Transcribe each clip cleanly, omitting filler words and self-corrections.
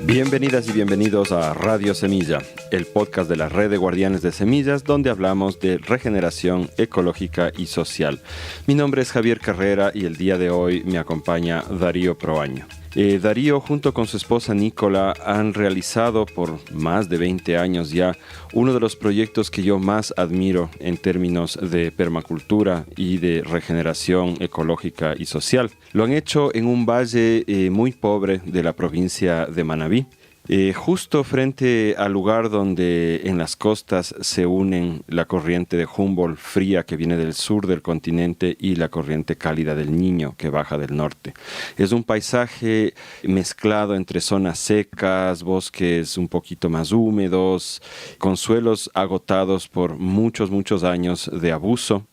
Bienvenidas y bienvenidos a Radio Semilla, el podcast de la Red de Guardianes de Semillas, donde hablamos de regeneración ecológica y social. Mi nombre es Javier Carrera y el día de hoy me acompaña Darío Proaño. Darío, junto con su esposa Nicola, han realizado por más de 20 años ya uno de los proyectos que yo más admiro en términos de permacultura y de regeneración ecológica y social. Lo han hecho en un valle muy pobre de la provincia de Manabí, justo frente al lugar donde en las costas se unen la corriente de Humboldt fría que viene del sur del continente y la corriente cálida del Niño que baja del norte. Es un paisaje mezclado entre zonas secas, bosques un poquito más húmedos, con suelos agotados por muchos años de abuso,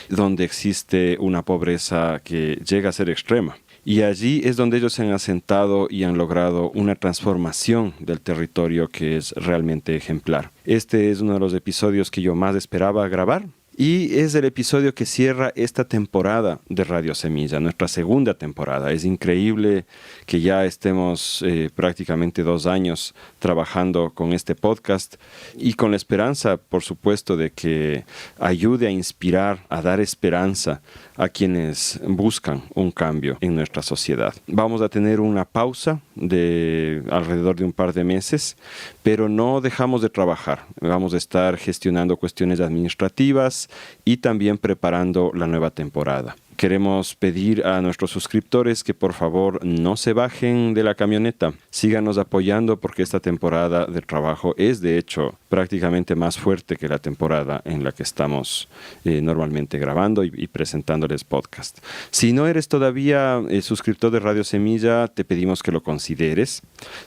donde existe una pobreza que llega a ser extrema. Y allí es donde ellos se han asentado y han logrado una transformación del territorio que es realmente ejemplar. Este es uno de los episodios que yo más esperaba grabar. Y es el episodio que cierra esta temporada de Radio Semilla, nuestra segunda temporada. Es increíble que ya estemos prácticamente 2 años trabajando con este podcast y con la esperanza, por supuesto, de que ayude a inspirar, a dar esperanza a quienes buscan un cambio en nuestra sociedad. Vamos a tener una pausa de alrededor de un par de meses, pero no dejamos de trabajar. Vamos a estar gestionando cuestiones administrativas y también preparando la nueva temporada. Queremos pedir a nuestros suscriptores que por favor no se bajen de la camioneta. Síganos apoyando porque esta temporada de trabajo es de hecho prácticamente más fuerte que la temporada en la que estamos normalmente grabando y presentándoles podcast. Si no eres todavía suscriptor de Radio Semilla, te pedimos que lo consideres.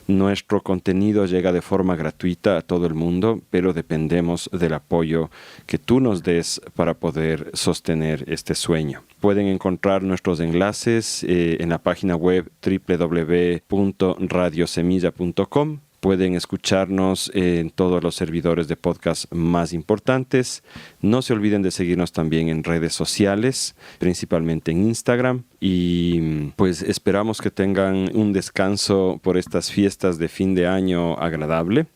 Nuestro contenido llega de forma gratuita a todo el mundo, pero dependemos del apoyo que tú nos des para poder sostener este sueño. Pueden encontrar nuestros enlaces en la página web www.radiosemilla.com. Pueden escucharnos en todos los servidores de podcast más importantes. No se olviden de seguirnos también en redes sociales, principalmente en Instagram. Y pues esperamos que tengan un descanso por estas fiestas de fin de año agradable.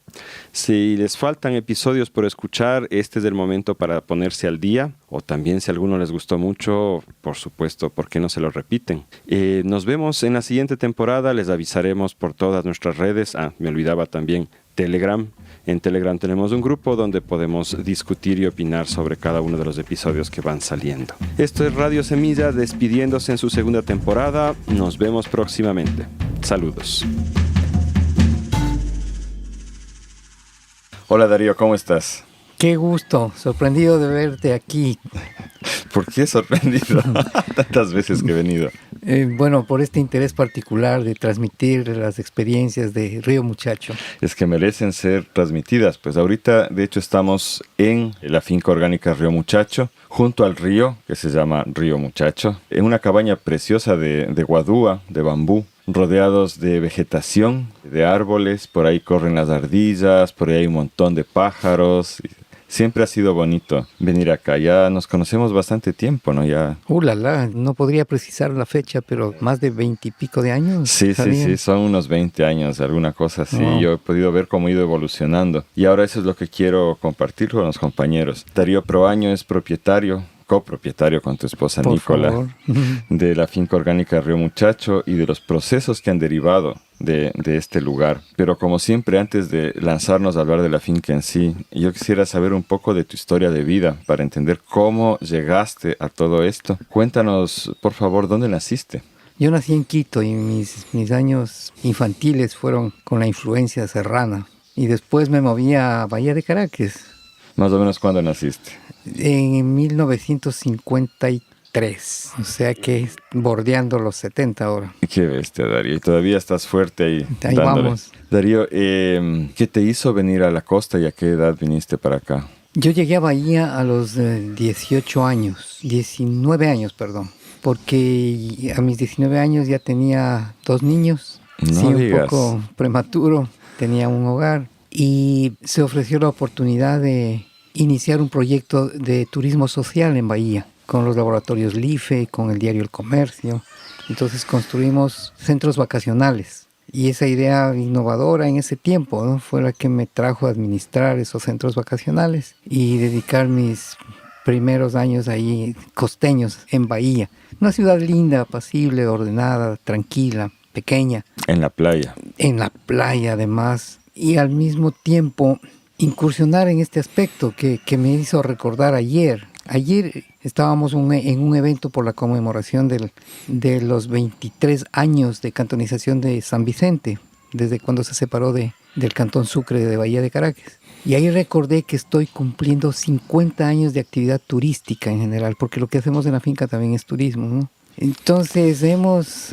Si les faltan episodios por escuchar, este es el momento para ponerse al día. O también si a alguno les gustó mucho, por supuesto, ¿por qué no se lo repiten? Nos vemos en la siguiente temporada. Les avisaremos por todas nuestras redes. Me olvidaba también Telegram. En Telegram tenemos un grupo donde podemos discutir y opinar sobre cada uno de los episodios que van saliendo. Esto es Radio Semilla despidiéndose en su segunda temporada. Nos vemos próximamente. Saludos. Hola Darío, ¿cómo estás? Qué gusto, sorprendido de verte aquí. ¿Por qué sorprendido? Tantas veces que he venido. Bueno, por este interés particular de transmitir las experiencias de Río Muchacho. Es que merecen ser transmitidas. Pues ahorita, de hecho, estamos en la finca orgánica Río Muchacho, junto al río, que se llama Río Muchacho, en una cabaña preciosa de guadúa, de bambú, rodeados de vegetación, de árboles. Por ahí corren las ardillas, por ahí hay un montón de pájaros. Siempre ha sido bonito venir acá. Ya nos conocemos bastante tiempo, ¿no? Ya. No podría precisar la fecha, pero más de 20 y pico de años. Sí, son unos 20 años, alguna cosa así. Oh. Yo he podido ver cómo ha ido evolucionando. Y ahora eso es lo que quiero compartir con los compañeros. Darío Proaño es copropietario con tu esposa Nicola, de la finca orgánica Río Muchacho y de los procesos que han derivado de este lugar. Pero como siempre, antes de lanzarnos a hablar de la finca en sí, yo quisiera saber un poco de tu historia de vida para entender cómo llegaste a todo esto. Cuéntanos, por favor, ¿dónde naciste? Yo nací en Quito y mis años infantiles fueron con la influencia serrana. Y después me moví a Bahía de Caracas. ¿Más o menos cuándo naciste? En 1953, o sea que bordeando los 70 ahora. Qué bestia, Darío. Y todavía estás fuerte ahí. Ahí vamos. Darío, ¿qué te hizo venir a la costa y a qué edad viniste para acá? Yo llegué a Bahía a los 19 años, porque a mis 19 años ya tenía 2 niños. No digas. Un poco prematuro, tenía un hogar y se ofreció la oportunidad de iniciar un proyecto de turismo social en Bahía, con los laboratorios LIFE, con el diario El Comercio. Entonces construimos centros vacacionales Y esa idea innovadora en ese tiempo, ¿no?, fue la que me trajo a administrar esos centros vacacionales y dedicar mis primeros años ahí costeños en Bahía. Una ciudad linda, apacible, ordenada, tranquila, pequeña. En la playa. En la playa además. Y al mismo tiempo incursionar en este aspecto que me hizo recordar ayer. Ayer estábamos en un evento por la conmemoración de los 23 años de cantonización de San Vicente, desde cuando se separó del Cantón Sucre de Bahía de Caracas. Y ahí recordé que estoy cumpliendo 50 años de actividad turística en general, porque lo que hacemos en la finca también es turismo, ¿no? Entonces hemos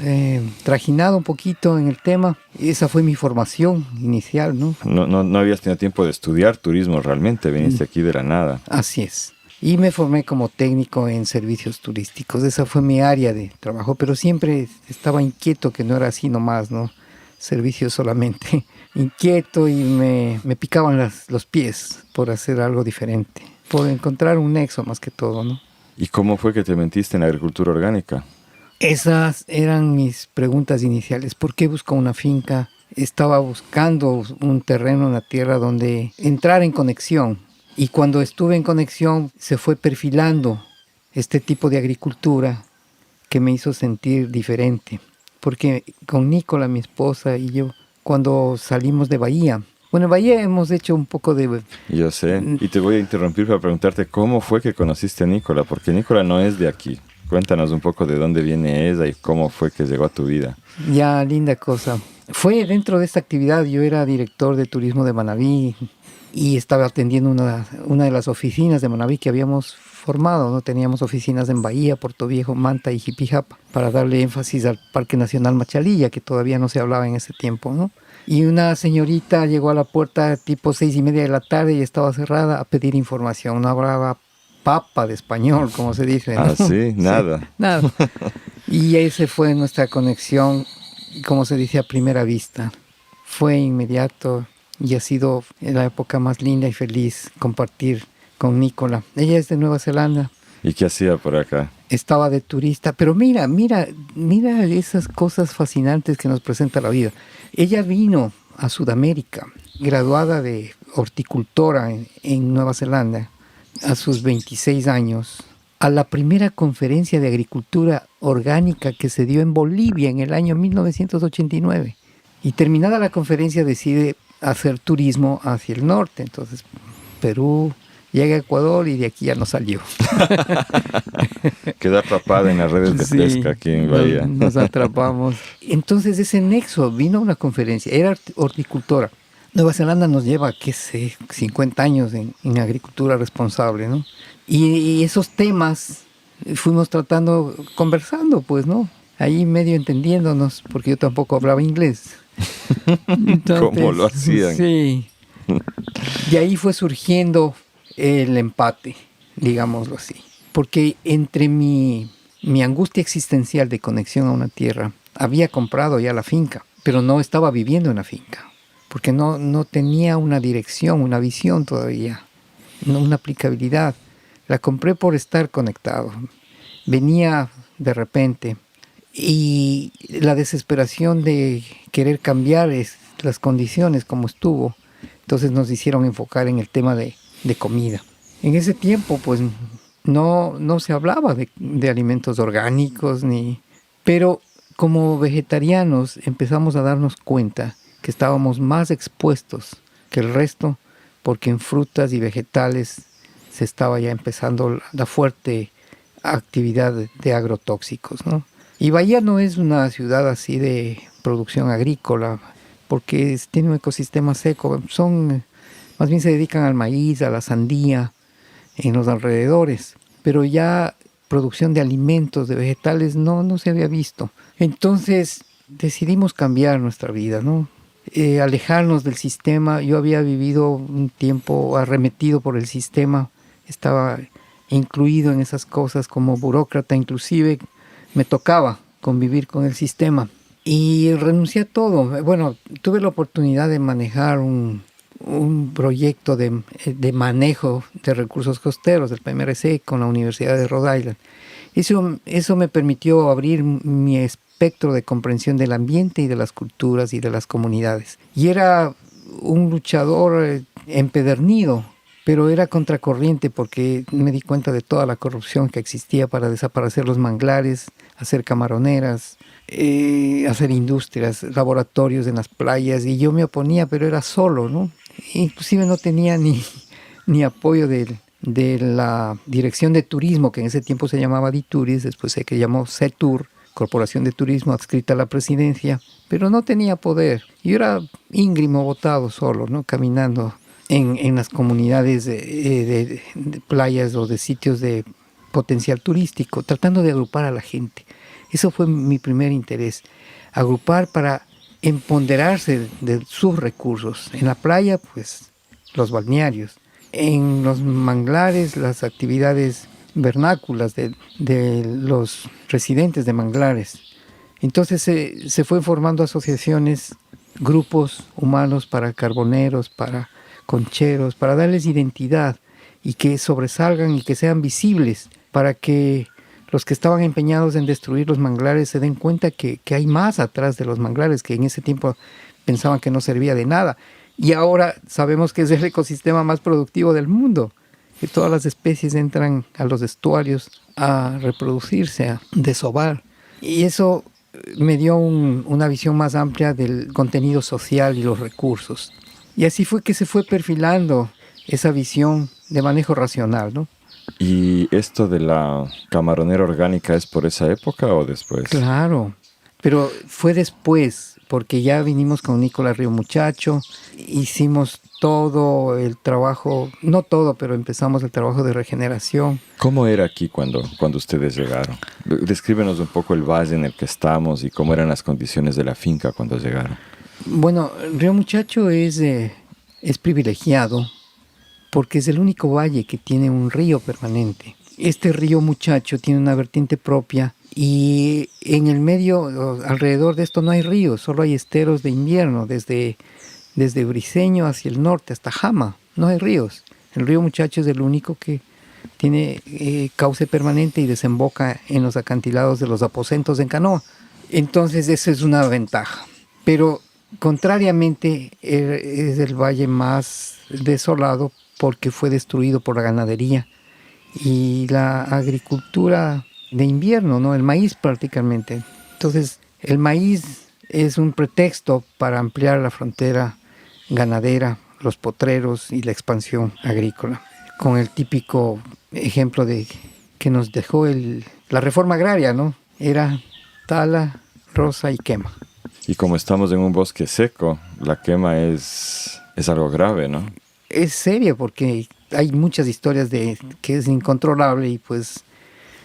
trajinado un poquito en el tema. Esa fue mi formación inicial, ¿no? No habías tenido tiempo de estudiar turismo realmente, viniste aquí de la nada. Así es. Y me formé como técnico en servicios turísticos. Esa fue mi área de trabajo, pero siempre estaba inquieto, que no era así nomás, ¿no? Servicios solamente. Inquieto, y me picaban los pies por hacer algo diferente, por encontrar un nexo más que todo, ¿no? ¿Y cómo fue que te metiste en la agricultura orgánica? Esas eran mis preguntas iniciales. ¿Por qué busco una finca? Estaba buscando un terreno, una tierra donde entrar en conexión. Y cuando estuve en conexión se fue perfilando este tipo de agricultura que me hizo sentir diferente. Porque con Nicola, mi esposa, y yo, cuando salimos de Bahía, bueno, en Bahía hemos hecho un poco de... Yo sé, y te voy a interrumpir para preguntarte cómo fue que conociste a Nicola, porque Nicola no es de aquí. Cuéntanos un poco de dónde viene ella y cómo fue que llegó a tu vida. Ya, linda cosa. Fue dentro de esta actividad. Yo era director de turismo de Manabí y estaba atendiendo una de las oficinas de Manabí que habíamos formado, ¿no? Teníamos oficinas en Bahía, Puerto Viejo, Manta y Jipijapa, para darle énfasis al Parque Nacional Machalilla, que todavía no se hablaba en ese tiempo, ¿no? Y una señorita llegó a la puerta tipo 6:30 de la tarde y estaba cerrada, a pedir información. No hablaba papa de español, como se dice, ¿no? Ah, sí, nada. Sí, nada. Y esa fue nuestra conexión, como se dice, a primera vista. Fue inmediato y ha sido la época más linda y feliz compartir con Nicola. Ella es de Nueva Zelanda. ¿Y qué hacía por acá? Estaba de turista, pero mira esas cosas fascinantes que nos presenta la vida. Ella vino a Sudamérica, graduada de horticultora en Nueva Zelanda, a sus 26 años, a la primera conferencia de agricultura orgánica que se dio en Bolivia en el año 1989. Y terminada la conferencia decide hacer turismo hacia el norte. Entonces, Perú, llega a Ecuador y de aquí ya no salió. Quedó atrapada en las redes de pesca aquí en Bahía. Nos atrapamos. Entonces ese nexo vino a una conferencia, era horticultora. Nueva Zelanda nos lleva, qué sé, 50 años en agricultura responsable, ¿no? Y esos temas fuimos conversando, pues, ¿no? Ahí medio entendiéndonos, porque yo tampoco hablaba inglés. Entonces, ¿cómo lo hacían? Sí. Y ahí fue surgiendo el empate, digámoslo así. Porque entre mi angustia existencial de conexión a una tierra, había comprado ya la finca, pero no estaba viviendo en la finca, porque no tenía una dirección, una visión todavía, una aplicabilidad. La compré por estar conectado. Venía de repente. Y la desesperación de querer cambiar las condiciones como estuvo, entonces nos hicieron enfocar en el tema de comida. En ese tiempo, pues, no se hablaba de alimentos orgánicos, pero como vegetarianos empezamos a darnos cuenta que estábamos más expuestos que el resto, porque en frutas y vegetales se estaba ya empezando la fuerte actividad de agrotóxicos, ¿no? Y Bahía no es una ciudad así de producción agrícola, porque tiene un ecosistema seco. Más bien se dedican al maíz, a la sandía, en los alrededores. Pero ya producción de alimentos, de vegetales, no se había visto. Entonces decidimos cambiar nuestra vida, ¿no? Alejarnos del sistema. Yo había vivido un tiempo arremetido por el sistema. Estaba incluido en esas cosas como burócrata, inclusive me tocaba convivir con el sistema y renuncié a todo. Bueno, tuve la oportunidad de manejar un proyecto de manejo de recursos costeros del PMRC con la Universidad de Rhode Island. Eso me permitió abrir mi espectro de comprensión del ambiente y de las culturas y de las comunidades. Y era un luchador empedernido, pero era contracorriente porque me di cuenta de toda la corrupción que existía para desaparecer los manglares, hacer camaroneras, hacer industrias, laboratorios en las playas, y yo me oponía, pero era solo, ¿no? Inclusive no tenía ni apoyo de la Dirección de Turismo, que en ese tiempo se llamaba Dituris, después se llamó CETUR, Corporación de Turismo adscrita a la presidencia, pero no tenía poder. Yo era íngrimo, botado solo, ¿no? Caminando en las comunidades de playas o de sitios de potencial turístico, tratando de agrupar a la gente. Eso fue mi primer interés, agrupar para empoderarse de sus recursos. En la playa, pues, los balnearios. En los manglares, las actividades vernáculas de los residentes de manglares. Entonces se fue formando asociaciones, grupos humanos para carboneros, para concheros, para darles identidad y que sobresalgan y que sean visibles, para que los que estaban empeñados en destruir los manglares se den cuenta que hay más atrás de los manglares, que en ese tiempo pensaban que no servía de nada. Y ahora sabemos que es el ecosistema más productivo del mundo, que todas las especies entran a los estuarios a reproducirse, a desovar. Y eso me dio una visión más amplia del contenido social y los recursos. Y así fue que se fue perfilando esa visión de manejo racional, ¿no? ¿Y esto de la camaronera orgánica es por esa época o después? Claro, pero fue después, porque ya vinimos con Nicolás Río Muchacho, hicimos todo el trabajo, no todo, pero empezamos el trabajo de regeneración. ¿Cómo era aquí cuando ustedes llegaron? Descríbenos un poco el valle en el que estamos y cómo eran las condiciones de la finca cuando llegaron. Bueno, Río Muchacho es privilegiado porque es el único valle que tiene un río permanente. Este Río Muchacho tiene una vertiente propia y en el medio, alrededor de esto no hay ríos, solo hay esteros de invierno, desde Briceño hacia el norte hasta Jama, no hay ríos. El Río Muchacho es el único que tiene cauce permanente y desemboca en los acantilados de los aposentos en canoa. Entonces esa es una ventaja. Pero contrariamente es el valle más desolado porque fue destruido por la ganadería y la agricultura de invierno, ¿no? El maíz prácticamente. Entonces el maíz es un pretexto para ampliar la frontera ganadera, los potreros y la expansión agrícola, con el típico ejemplo de que nos dejó la reforma agraria, ¿no? Era tala, roza y quema. Y como estamos en un bosque seco, la quema es algo grave, ¿no? Es seria porque hay muchas historias de que es incontrolable y pues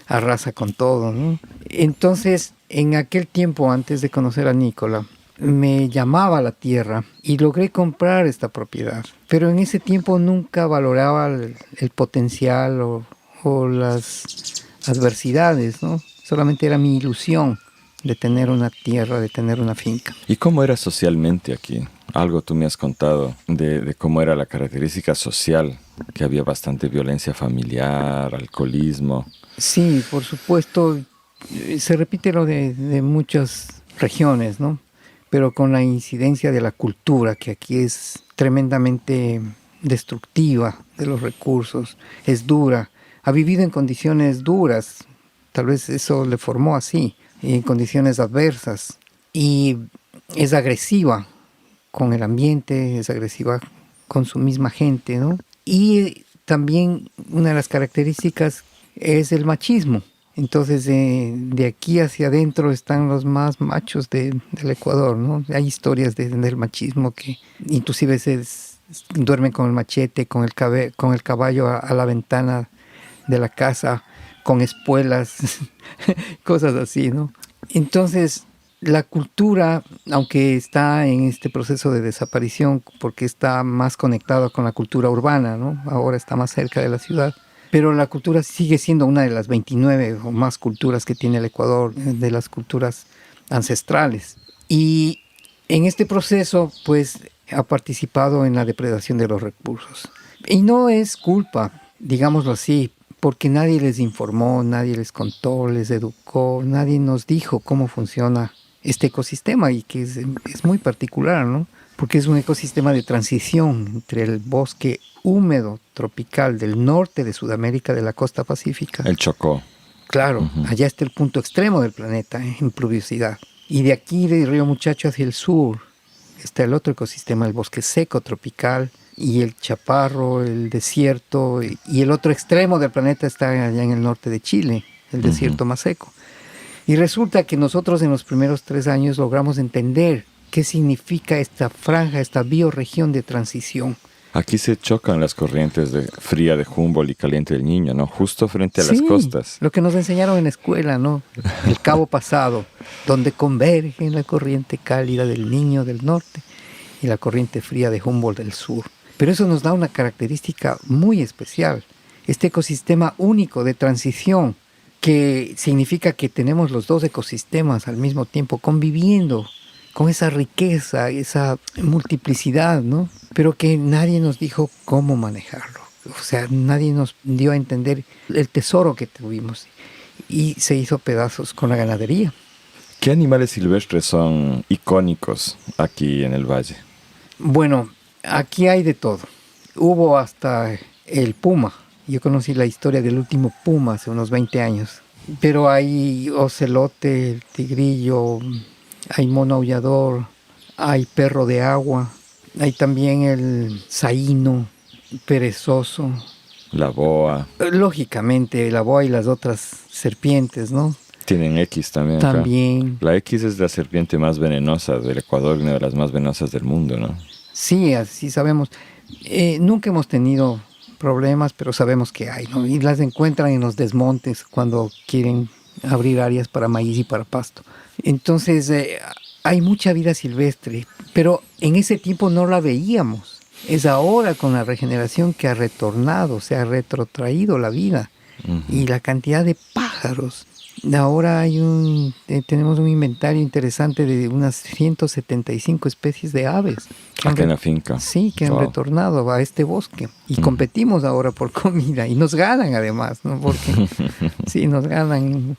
arrasa con todo, ¿no? Entonces, en aquel tiempo, antes de conocer a Nicola, me llamaba la tierra y logré comprar esta propiedad. Pero en ese tiempo nunca valoraba el potencial o las adversidades, ¿no? Solamente era mi ilusión de tener una tierra, de tener una finca. ¿Y cómo era socialmente aquí? Algo tú me has contado de cómo era la característica social, que había bastante violencia familiar, alcoholismo. Sí, por supuesto, se repite lo de muchas regiones, ¿no? Pero con la incidencia de la cultura, que aquí es tremendamente destructiva de los recursos, es dura, ha vivido en condiciones duras, tal vez eso le formó así, en condiciones adversas, y es agresiva con el ambiente, es agresiva con su misma gente, ¿no? Y también una de las características es el machismo. Entonces, de aquí hacia adentro están los más machos del Ecuador, ¿no? Hay historias del machismo que inclusive duermen con el machete, con el caballo a la ventana de la casa, con espuelas, cosas así, ¿no? Entonces, la cultura, aunque está en este proceso de desaparición porque está más conectada con la cultura urbana, ¿no? Ahora está más cerca de la ciudad, pero la cultura sigue siendo una de las 29 o más culturas que tiene el Ecuador, de las culturas ancestrales. Y en este proceso, pues, ha participado en la depredación de los recursos. Y no es culpa, digámoslo así, porque nadie les informó, nadie les contó, les educó, nadie nos dijo cómo funciona este ecosistema y que es muy particular, ¿no? Porque es un ecosistema de transición entre el bosque húmedo tropical del norte de Sudamérica, de la costa pacífica. El Chocó. Claro, allá está el punto extremo del planeta en pluviosidad. Y de aquí, de Río Muchacho hacia el sur, está el otro ecosistema, el bosque seco tropical, y el chaparro, el desierto, y el otro extremo del planeta está allá en el norte de Chile, el desierto más seco. Y resulta que nosotros en los primeros 3 años logramos entender qué significa esta franja, esta bioregión de transición. Aquí se chocan las corrientes fría de Humboldt y caliente del Niño, ¿no? Justo frente a las costas. Lo que nos enseñaron en la escuela, ¿no? El Cabo Pasado, donde convergen la corriente cálida del Niño del norte y la corriente fría de Humboldt del sur. Pero eso nos da una característica muy especial. Este ecosistema único de transición, que significa que tenemos los dos ecosistemas al mismo tiempo conviviendo con esa riqueza, esa multiplicidad, ¿no? Pero que nadie nos dijo cómo manejarlo. O sea, nadie nos dio a entender el tesoro que tuvimos y se hizo pedazos con la ganadería. ¿Qué animales silvestres son icónicos aquí en el valle? Bueno, aquí hay de todo. Hubo hasta el puma. Yo conocí la historia del último puma hace unos 20 años. Pero hay ocelote, tigrillo, hay mono aullador, hay perro de agua, hay también el saíno, perezoso. La boa. Lógicamente, la boa y las otras serpientes, ¿no? Tienen X también. También. La X es la serpiente más venenosa del Ecuador, una de las más venenosas del mundo, ¿no? Sí, así sabemos. Nunca hemos tenido problemas, pero sabemos que hay, ¿no? Y las encuentran en los desmontes cuando quieren abrir áreas para maíz y para pasto. Entonces, hay mucha vida silvestre, pero en ese tiempo no la veíamos. Es ahora con la regeneración que ha retornado, se ha retrotraído la vida. Y la cantidad de pájaros. Ahora tenemos un inventario interesante de unas 175 especies de aves. Acá en la finca. Sí, que han retornado a este bosque. Y competimos ahora por comida. Y nos ganan además, ¿no? Porque sí, nos ganan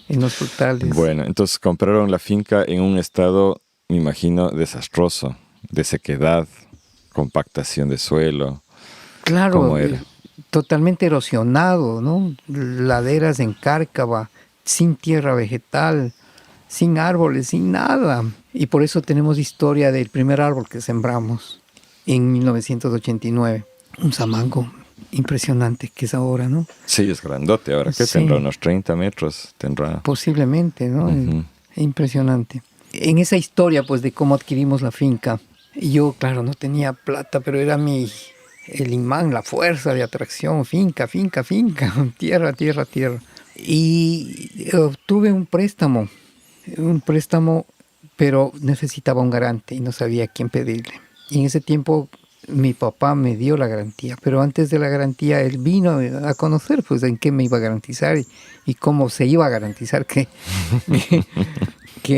en los frutales. Bueno, entonces compraron la finca en un estado, me imagino, desastroso, de sequedad, compactación de suelo. Claro, ¿cómo era? Totalmente erosionado, ¿no? Laderas en cárcava, sin tierra vegetal, sin árboles, sin nada. Y por eso tenemos historia del primer árbol que sembramos en 1989. Un samango impresionante que es ahora, ¿no? Sí, es grandote ahora. ¿Qué tendrá? Unos 30 metros tendrá. Posiblemente, ¿no? Impresionante. En esa historia, pues, de cómo adquirimos la finca, yo, claro, no tenía plata, pero era el imán, la fuerza de atracción, finca, tierra. Y obtuve un préstamo, pero necesitaba un garante y no sabía a quién pedirle. Y en ese tiempo mi papá me dio la garantía, pero antes de la garantía él vino a conocer pues en qué me iba a garantizar y cómo se iba a garantizar que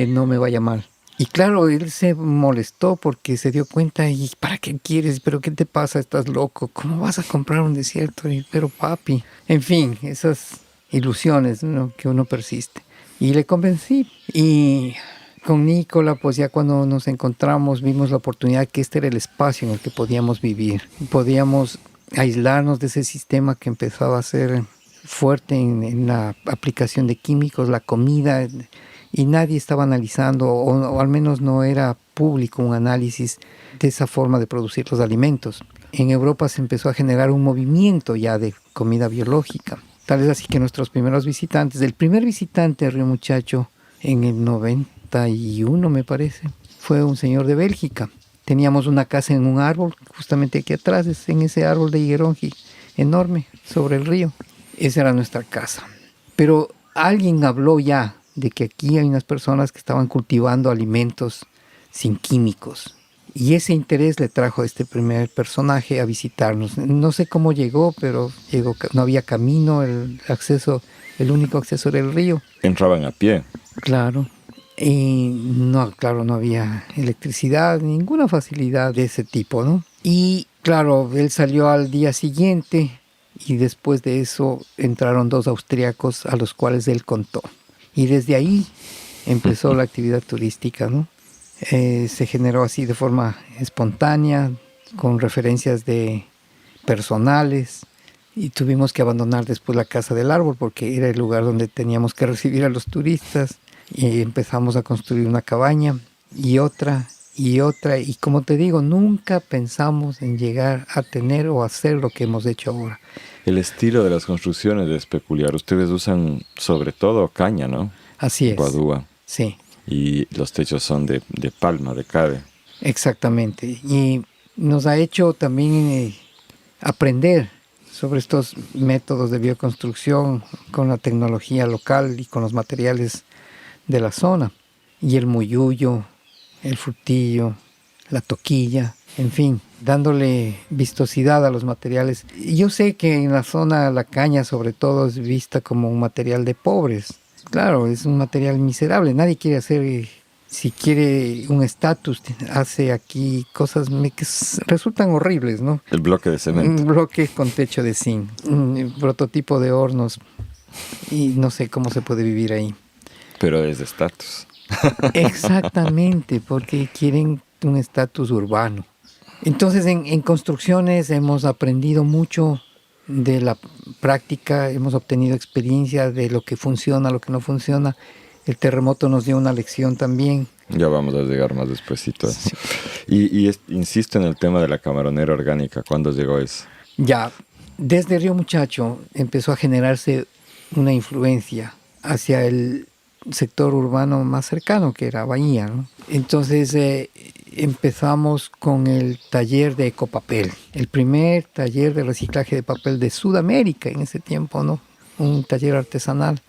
no me vaya mal. Y claro, él se molestó porque se dio cuenta, ¿y para qué quieres? ¿Pero qué te pasa? ¿Estás loco? ¿Cómo vas a comprar un desierto? Pero papi, en fin, esas ilusiones, ¿no? Que uno persiste. Y le convencí. Y con Nicola, pues ya cuando nos encontramos, vimos la oportunidad que este era el espacio en el que podíamos vivir. Podíamos aislarnos de ese sistema que empezaba a ser fuerte en la aplicación de químicos, la comida, y nadie estaba analizando, o al menos no era público un análisis de esa forma de producir los alimentos. En Europa se empezó a generar un movimiento ya de comida biológica. Tal es así que nuestros primeros visitantes, el primer visitante de Río Muchacho en el 91 me parece, fue un señor de Bélgica. Teníamos una casa en un árbol, justamente aquí atrás, en ese árbol de higuerón enorme sobre el río. Esa era nuestra casa. Pero alguien habló ya de que aquí hay unas personas que estaban cultivando alimentos sin químicos. Y ese interés le trajo a este primer personaje a visitarnos. No sé cómo llegó, pero llegó. No había camino, el único acceso era el río. Entraban a pie. Claro. Y no había electricidad, ninguna facilidad de ese tipo, ¿no? Y claro, él salió al día siguiente y después de eso entraron 2 austriacos a los cuales él contó. Y desde ahí empezó la actividad turística, ¿no? Se generó así de forma espontánea, con referencias de personales, y tuvimos que abandonar después la Casa del Árbol porque era el lugar donde teníamos que recibir a los turistas, y empezamos a construir una cabaña y otra, y como te digo, nunca pensamos en llegar a tener o hacer lo que hemos hecho ahora. El estilo de las construcciones es peculiar. Ustedes usan sobre todo caña, ¿no? Así es. Guadúa. Sí. Y los techos son de palma, de cade. Exactamente. Y nos ha hecho también aprender sobre estos métodos de bioconstrucción con la tecnología local y con los materiales de la zona. Y el muyuyo, el frutillo, la toquilla, en fin, dándole vistosidad a los materiales. Y yo sé que en la zona la caña sobre todo es vista como un material de pobres. Claro, es un material miserable. Nadie quiere hacer, si quiere un estatus, hace aquí cosas que resultan horribles, ¿no? El bloque de cemento. Un bloque con techo de zinc, un prototipo de hornos, y no sé cómo se puede vivir ahí. Pero es de estatus. Exactamente, porque quieren un estatus urbano. Entonces, en construcciones hemos aprendido mucho de la práctica, hemos obtenido experiencia de lo que funciona, lo que no funciona. El terremoto nos dio una lección también. Ya vamos a llegar más despuesito. Sí. Insisto en el tema de la camaronera orgánica. ¿Cuándo llegó eso? Ya, desde Río Muchacho empezó a generarse una influencia hacia el sector urbano más cercano, que era Bahía, ¿no? Entonces empezamos con el taller de ecopapel, el primer taller de reciclaje de papel de Sudamérica en ese tiempo, ¿no? Un taller artesanal,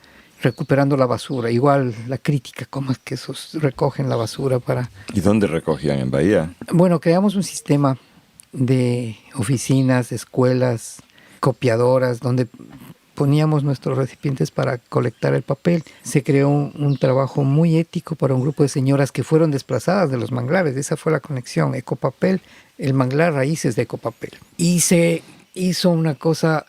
recuperando la basura. Igual la crítica, cómo es que esos recogen la basura para... ¿Y dónde recogían? ¿En Bahía? Bueno, creamos un sistema de oficinas, escuelas, copiadoras, donde poníamos nuestros recipientes para colectar el papel. Se creó un trabajo muy ético para un grupo de señoras que fueron desplazadas de los manglares. Esa fue la conexión, Ecopapel, el manglar raíces de Ecopapel. Y se hizo una cosa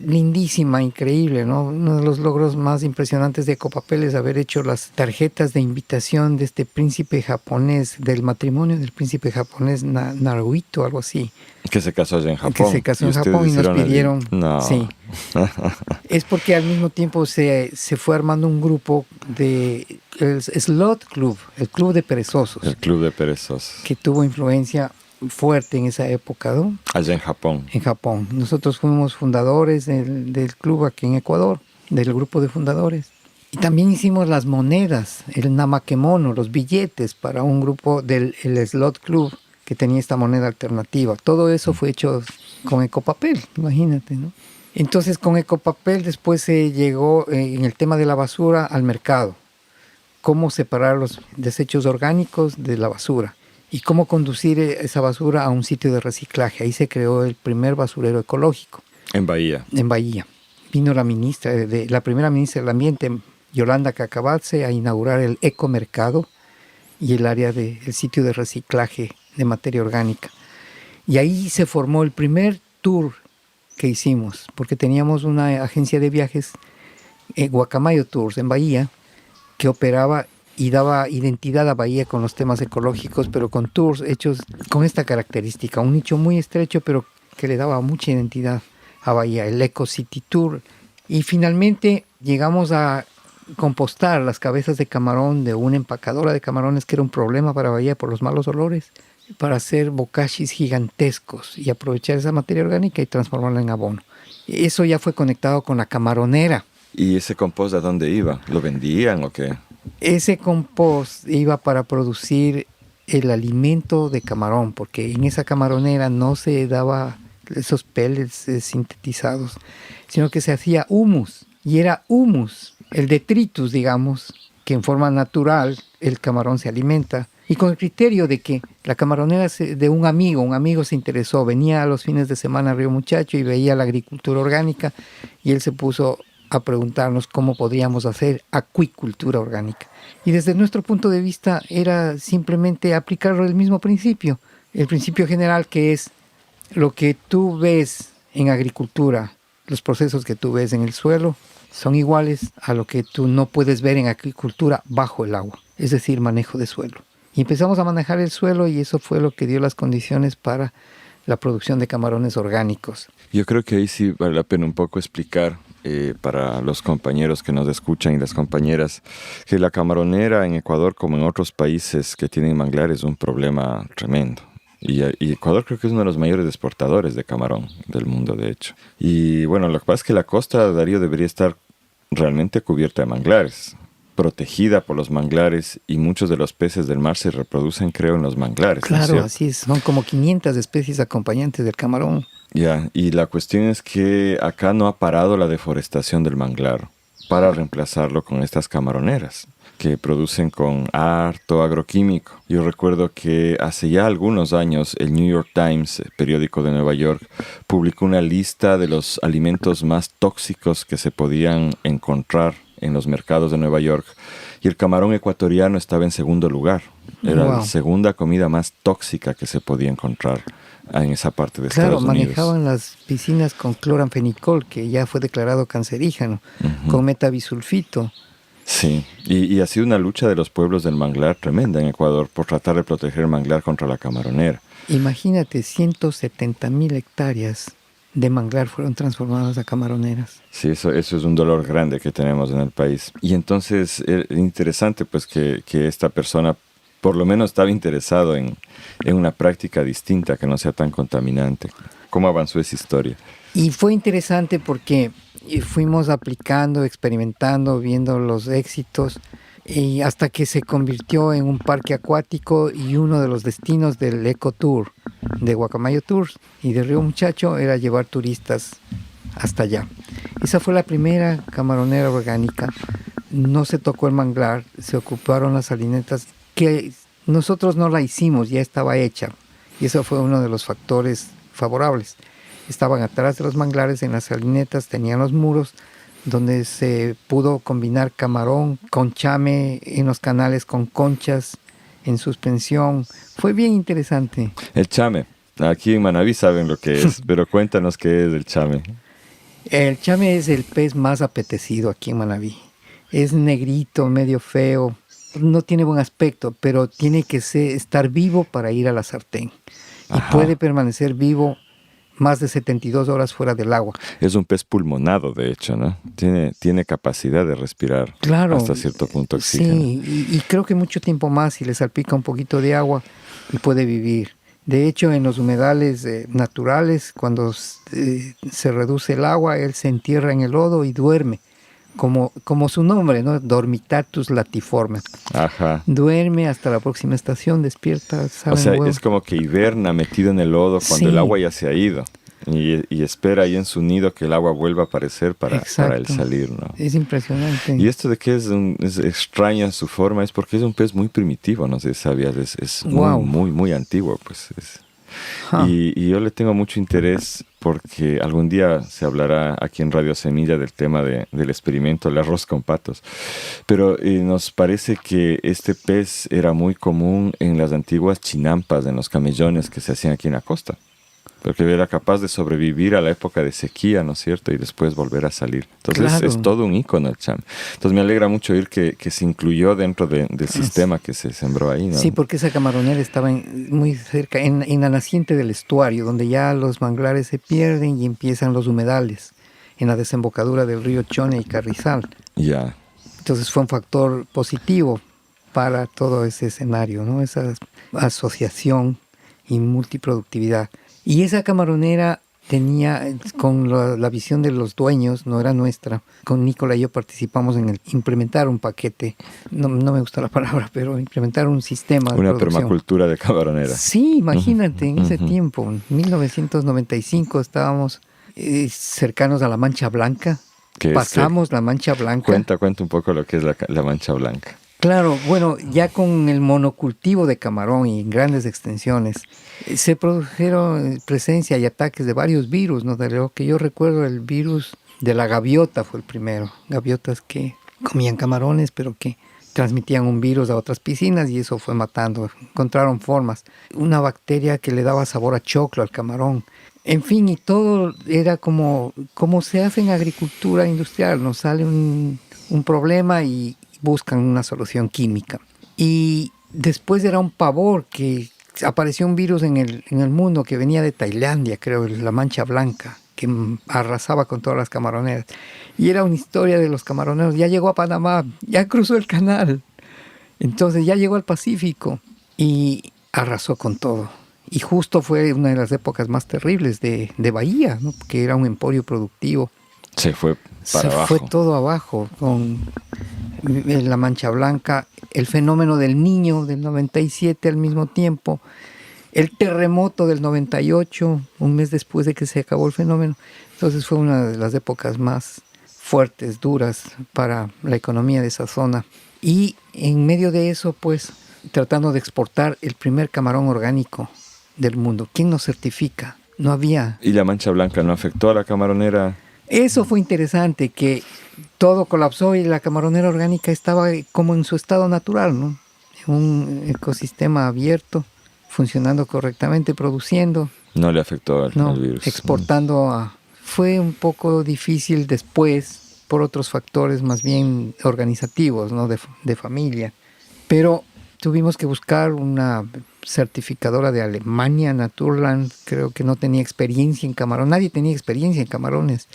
lindísima, increíble, ¿no? Uno de los logros más impresionantes de Ecopapel es haber hecho las tarjetas de invitación de este príncipe japonés, del matrimonio del príncipe japonés Naruhito, algo así. Que se casó allá en Japón. Que se casó en Japón y nos pidieron... No. Sí. Es porque al mismo tiempo se fue armando un grupo de el Slot Club, el Club de Perezosos. El Club de Perezosos. Que tuvo influencia fuerte en esa época, ¿no? Allá en Japón. En Japón. Nosotros fuimos fundadores del club aquí en Ecuador, del grupo de fundadores. Y también hicimos las monedas, el namakemono, los billetes para un grupo del Slot Club que tenía esta moneda alternativa. Todo eso fue hecho con Ecopapel, imagínate, ¿no? Entonces con Ecopapel después se llegó en el tema de la basura al mercado. Cómo separar los desechos orgánicos de la basura y cómo conducir esa basura a un sitio de reciclaje. Ahí se creó el primer basurero ecológico. En Bahía. En Bahía. Vino la primera ministra del Ambiente, Yolanda Cacabatze, a inaugurar el ecomercado y el área del sitio de reciclaje de materia orgánica. Y ahí se formó el primer tour que hicimos, porque teníamos una agencia de viajes, Guacamayo Tours, en Bahía, que operaba y daba identidad a Bahía con los temas ecológicos, pero con tours hechos con esta característica, un nicho muy estrecho, pero que le daba mucha identidad a Bahía, el Eco City Tour. Y finalmente llegamos a compostar las cabezas de camarón de una empacadora de camarones, que era un problema para Bahía por los malos olores, para hacer bokashis gigantescos y aprovechar esa materia orgánica y transformarla en abono. Eso ya fue conectado con la camaronera. ¿Y ese compost a dónde iba? ¿Lo vendían o qué? Ese compost iba para producir el alimento de camarón, porque en esa camaronera no se daba esos pellets sintetizados, sino que se hacía humus, y era humus, el detritus, digamos, que en forma natural el camarón se alimenta. Y con el criterio de que la camaronera de un amigo se interesó, venía a los fines de semana a Río Muchacho y veía la agricultura orgánica, y él se puso a preguntarnos cómo podríamos hacer acuicultura orgánica. Y desde nuestro punto de vista era simplemente aplicar el mismo principio, el principio general, que es lo que tú ves en agricultura los procesos que tú ves en el suelo son iguales a lo que tú no puedes ver en agricultura bajo el agua, es decir, manejo de suelo. Y empezamos a manejar el suelo y eso fue lo que dio las condiciones para la producción de camarones orgánicos. Yo creo que ahí sí vale la pena un poco explicar para los compañeros que nos escuchan y las compañeras que la camaronera en Ecuador, como en otros países que tienen manglares, es un problema tremendo. Y Ecuador creo que es uno de los mayores exportadores de camarón del mundo, de hecho. Y bueno, lo que pasa es que la costa, Darío, debería estar realmente cubierta de manglares, protegida por los manglares, y muchos de los peces del mar se reproducen, creo, en los manglares. Claro, ¿no? así es. Son como 500 especies acompañantes del camarón. Ya, y la cuestión es que acá no ha parado la deforestación del manglar para reemplazarlo con estas camaroneras que producen con harto agroquímico. Yo recuerdo que hace ya algunos años el New York Times, periódico de Nueva York, publicó una lista de los alimentos más tóxicos que se podían encontrar en los mercados de Nueva York, y el camarón ecuatoriano estaba en segundo lugar. Era la segunda comida más tóxica que se podía encontrar en esa parte de Estados Unidos. Claro, manejaban las piscinas con cloranfenicol, que ya fue declarado cancerígeno, con metabisulfito. Sí, y ha sido una lucha de los pueblos del manglar tremenda en Ecuador por tratar de proteger el manglar contra la camaronera. Imagínate, 170,000 hectáreas de manglar fueron transformadas a camaroneras. Sí, eso es un dolor grande que tenemos en el país. Y entonces es interesante pues que esta persona por lo menos estaba interesado en una práctica distinta que no sea tan contaminante. ¿Cómo avanzó esa historia? Y fue interesante porque fuimos aplicando, experimentando, viendo los éxitos, y hasta que se convirtió en un parque acuático y uno de los destinos del Eco Tour, de Guacamayo Tours y de Río Muchacho, era llevar turistas hasta allá. Esa fue la primera camaronera orgánica. No se tocó el manglar, se ocuparon las salinetas, que nosotros no la hicimos, ya estaba hecha. Y eso fue uno de los factores favorables. Estaban atrás de los manglares, en las salinetas, tenían los muros, donde se pudo combinar camarón con chame en los canales, con conchas en suspensión. Fue bien interesante. El chame. Aquí en Manabí saben lo que es, pero cuéntanos qué es el chame. El chame es el pez más apetecido aquí en Manabí. Es negrito, medio feo, no tiene buen aspecto, pero tiene que estar vivo para ir a la sartén. Y puede permanecer vivo más de 72 horas fuera del agua. Es un pez pulmonado, de hecho, ¿no? Tiene capacidad de respirar hasta cierto punto oxígeno. Sí, y creo que mucho tiempo más si le salpica un poquito de agua y puede vivir. De hecho, en los humedales naturales, cuando se reduce el agua, él se entierra en el lodo y duerme. Como su nombre, ¿no? Dormitatus latiforme. Ajá. Duerme hasta la próxima estación, despierta, sale. O sea, es como que hiberna metido en el lodo cuando el agua ya se ha ido. Y espera ahí en su nido que el agua vuelva a aparecer para él salir, ¿no? Es impresionante. Y esto de que es extraña su forma es porque es un pez muy primitivo, no sé si sabías, es muy, muy antiguo, pues. Y yo le tengo mucho interés porque algún día se hablará aquí en Radio Semilla del tema del experimento del arroz con patos. Pero nos parece que este pez era muy común en las antiguas chinampas, en los camellones que se hacían aquí en la costa. Porque era capaz de sobrevivir a la época de sequía, ¿no es cierto? Y después volver a salir. Entonces es todo un ícono el chame. Entonces me alegra mucho oír que se incluyó dentro del sistema que se sembró ahí, ¿no? Sí, porque esa camaronera estaba muy cerca, en la naciente del estuario, donde ya los manglares se pierden y empiezan los humedales, en la desembocadura del río Chone y Carrizal. Ya. Entonces fue un factor positivo para todo ese escenario, ¿no? Esa asociación y multiproductividad. Y esa camaronera tenía, con la visión de los dueños, no era nuestra, con Nicola y yo participamos en implementar un paquete, no me gusta la palabra, pero implementar un sistema de producción. Una permacultura de camaronera. Sí, imagínate, en ese tiempo, en 1995 estábamos cercanos a la Mancha Blanca, pasamos la Mancha Blanca. Cuenta un poco lo que es la Mancha Blanca. Claro, bueno, ya con el monocultivo de camarón y en grandes extensiones, se produjeron presencia y ataques de varios virus, ¿no? De lo que yo recuerdo, el virus de la gaviota fue el primero. Gaviotas que comían camarones, pero que transmitían un virus a otras piscinas y eso fue matando. Encontraron formas. Una bacteria que le daba sabor a choclo al camarón. En fin, y todo era como se hace en agricultura industrial. Nos sale un problema y buscan una solución química. Y después era un pavor que apareció un virus en el mundo que venía de Tailandia, creo, la mancha blanca, que arrasaba con todas las camaroneras. Y era una historia de los camaroneros. Ya llegó a Panamá, ya cruzó el canal. Entonces ya llegó al Pacífico y arrasó con todo. Y justo fue una de las épocas más terribles de Bahía, ¿no? Porque era un emporio productivo. Se fue para abajo. Se fue todo abajo con la mancha blanca, el fenómeno del Niño del 97 al mismo tiempo, el terremoto del 98, un mes después de que se acabó el fenómeno. Entonces fue una de las épocas más fuertes, duras para la economía de esa zona. Y en medio de eso, pues, tratando de exportar el primer camarón orgánico del mundo. ¿Quién nos certifica? No había. ¿Y la mancha blanca no afectó a la camaronera? Eso fue interesante, que todo colapsó y la camaronera orgánica estaba como en su estado natural, ¿no? Un ecosistema abierto, funcionando correctamente, produciendo. No le afectó al virus. Exportando Fue un poco difícil después por otros factores más bien organizativos, ¿no? De familia. Pero tuvimos que buscar una certificadora de Alemania, Naturland, creo que no tenía experiencia en camarón. Nadie tenía experiencia en camarones,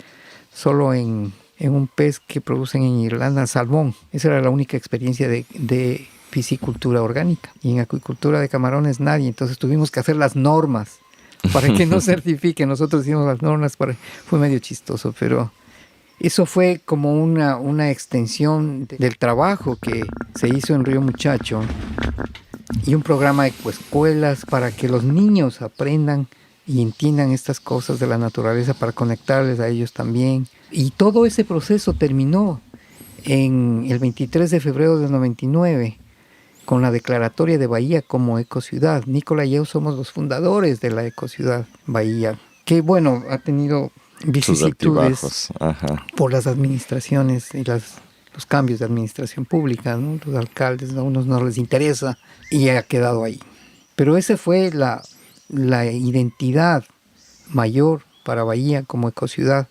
solo en un pez que producen en Irlanda, salmón. Esa era la única experiencia de piscicultura orgánica. Y en acuicultura de camarones nadie. Entonces tuvimos que hacer las normas para que nos certifiquen. Nosotros hicimos las normas. Fue medio chistoso, pero eso fue como una extensión del trabajo que se hizo en Río Muchacho y un programa de ecoescuelas para que los niños aprendan y entiendan estas cosas de la naturaleza para conectarles a ellos también. Y todo ese proceso terminó en el 23 de febrero del 99 con la declaratoria de Bahía como ecociudad. Nicola y yo somos los fundadores de la ecociudad Bahía, que bueno, ha tenido vicisitudes por las administraciones y los cambios de administración pública, ¿no? Los alcaldes, a unos no les interesa y ha quedado ahí. Pero esa fue la identidad mayor para Bahía como ecociudad,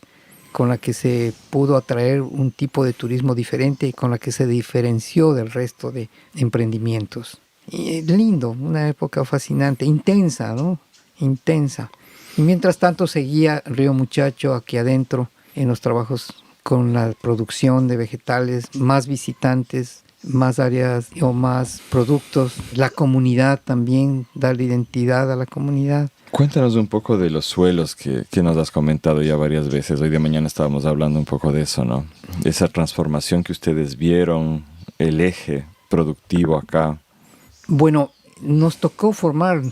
con la que se pudo atraer un tipo de turismo diferente y con la que se diferenció del resto de emprendimientos. Y lindo, una época fascinante, intensa, ¿no? Intensa. Y mientras tanto seguía Río Muchacho aquí adentro en los trabajos con la producción de vegetales, más visitantes, más áreas o más productos. La comunidad también, darle identidad a la comunidad. Cuéntanos un poco de los suelos que nos has comentado ya varias veces. Hoy de mañana estábamos hablando un poco de eso, ¿no? Esa transformación que ustedes vieron, el eje productivo acá. Bueno, nos tocó formar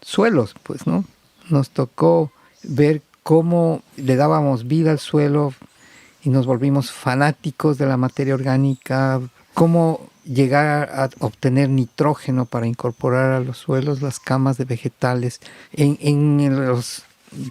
suelos, pues, ¿no? Nos tocó ver cómo le dábamos vida al suelo y nos volvimos fanáticos de la materia orgánica, cómo llegar a obtener nitrógeno para incorporar a los suelos las camas de vegetales. En los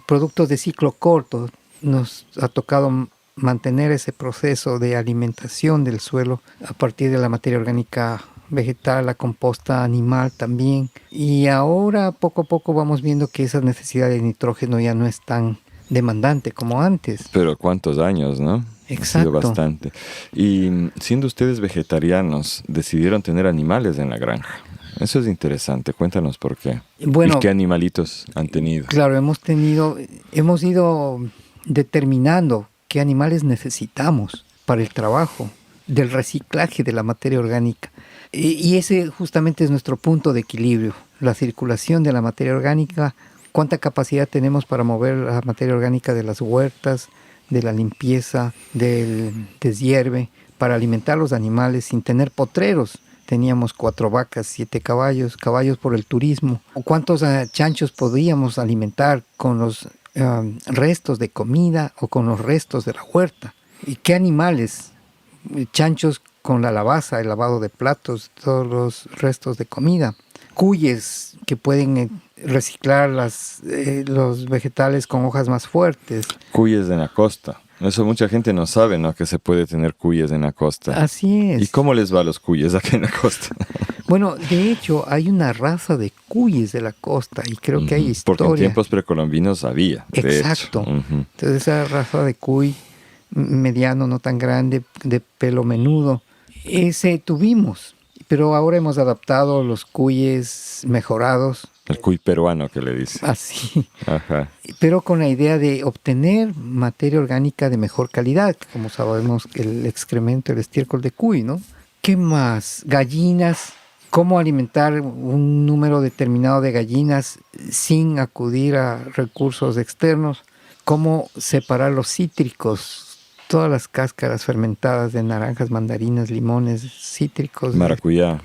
productos de ciclo corto nos ha tocado mantener ese proceso de alimentación del suelo a partir de la materia orgánica vegetal, la composta animal también. Y ahora poco a poco vamos viendo que esa necesidad de nitrógeno ya no es tan demandante como antes. Pero cuántos años, ¿no? Exacto. Ha sido bastante. Y siendo ustedes vegetarianos, decidieron tener animales en la granja. Eso es interesante. Cuéntanos por qué. Bueno, ¿y qué animalitos han tenido? Claro, hemos ido determinando qué animales necesitamos para el trabajo del reciclaje de la materia orgánica. Y ese justamente es nuestro punto de equilibrio, la circulación de la materia orgánica, cuánta capacidad tenemos para mover la materia orgánica de las huertas, de la limpieza, del deshierve, para alimentar los animales sin tener potreros. Teníamos 4 vacas, 7 caballos por el turismo. ¿Cuántos chanchos podíamos alimentar con los restos de comida o con los restos de la huerta? ¿Y qué animales? Chanchos con la lavaza, el lavado de platos, todos los restos de comida. Cuyes que pueden reciclar los vegetales con hojas más fuertes. Cuyes en la costa. Eso mucha gente no sabe, ¿no? Que se puede tener cuyes en la costa. Así es. ¿Y cómo les va a los cuyes acá en la costa? Bueno, de hecho, hay una raza de cuyes de la costa y creo que hay historia. Porque en tiempos precolombinos había, de Exacto. hecho. Entonces esa raza de cuy mediano, no tan grande, de pelo menudo, ese tuvimos. Pero ahora hemos adaptado los cuyes mejorados. El cuy peruano que le dice. Así. Ajá. Pero con la idea de obtener materia orgánica de mejor calidad, como sabemos el excremento, el estiércol de cuy, ¿no? ¿Qué más? Gallinas. ¿Cómo alimentar un número determinado de gallinas sin acudir a recursos externos? ¿Cómo separar los cítricos? Todas las cáscaras fermentadas de naranjas, mandarinas, limones, cítricos. Maracuyá.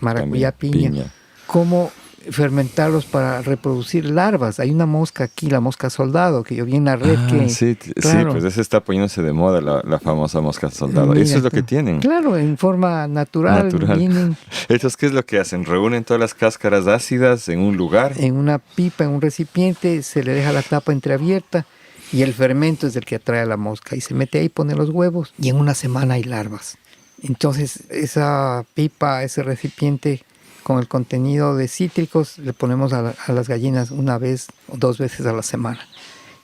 Piña. ¿Cómo fermentarlos para reproducir larvas? Hay una mosca aquí, la mosca soldado, que yo vi en la red que... Sí, claro, pues ese está poniéndose de moda, la famosa mosca soldado. mira, Eso es lo que tienen. Claro, en forma natural. Vienen Entonces, ¿qué es lo que hacen? Reúnen todas las cáscaras ácidas en un lugar. en una pipa, en un recipiente, se le deja la tapa entreabierta y el fermento es el que atrae a la mosca. Y se mete ahí, pone los huevos y en una semana hay larvas. Entonces, esa pipa, ese recipiente con el contenido de cítricos, le ponemos a las gallinas una vez o 2 veces a la semana.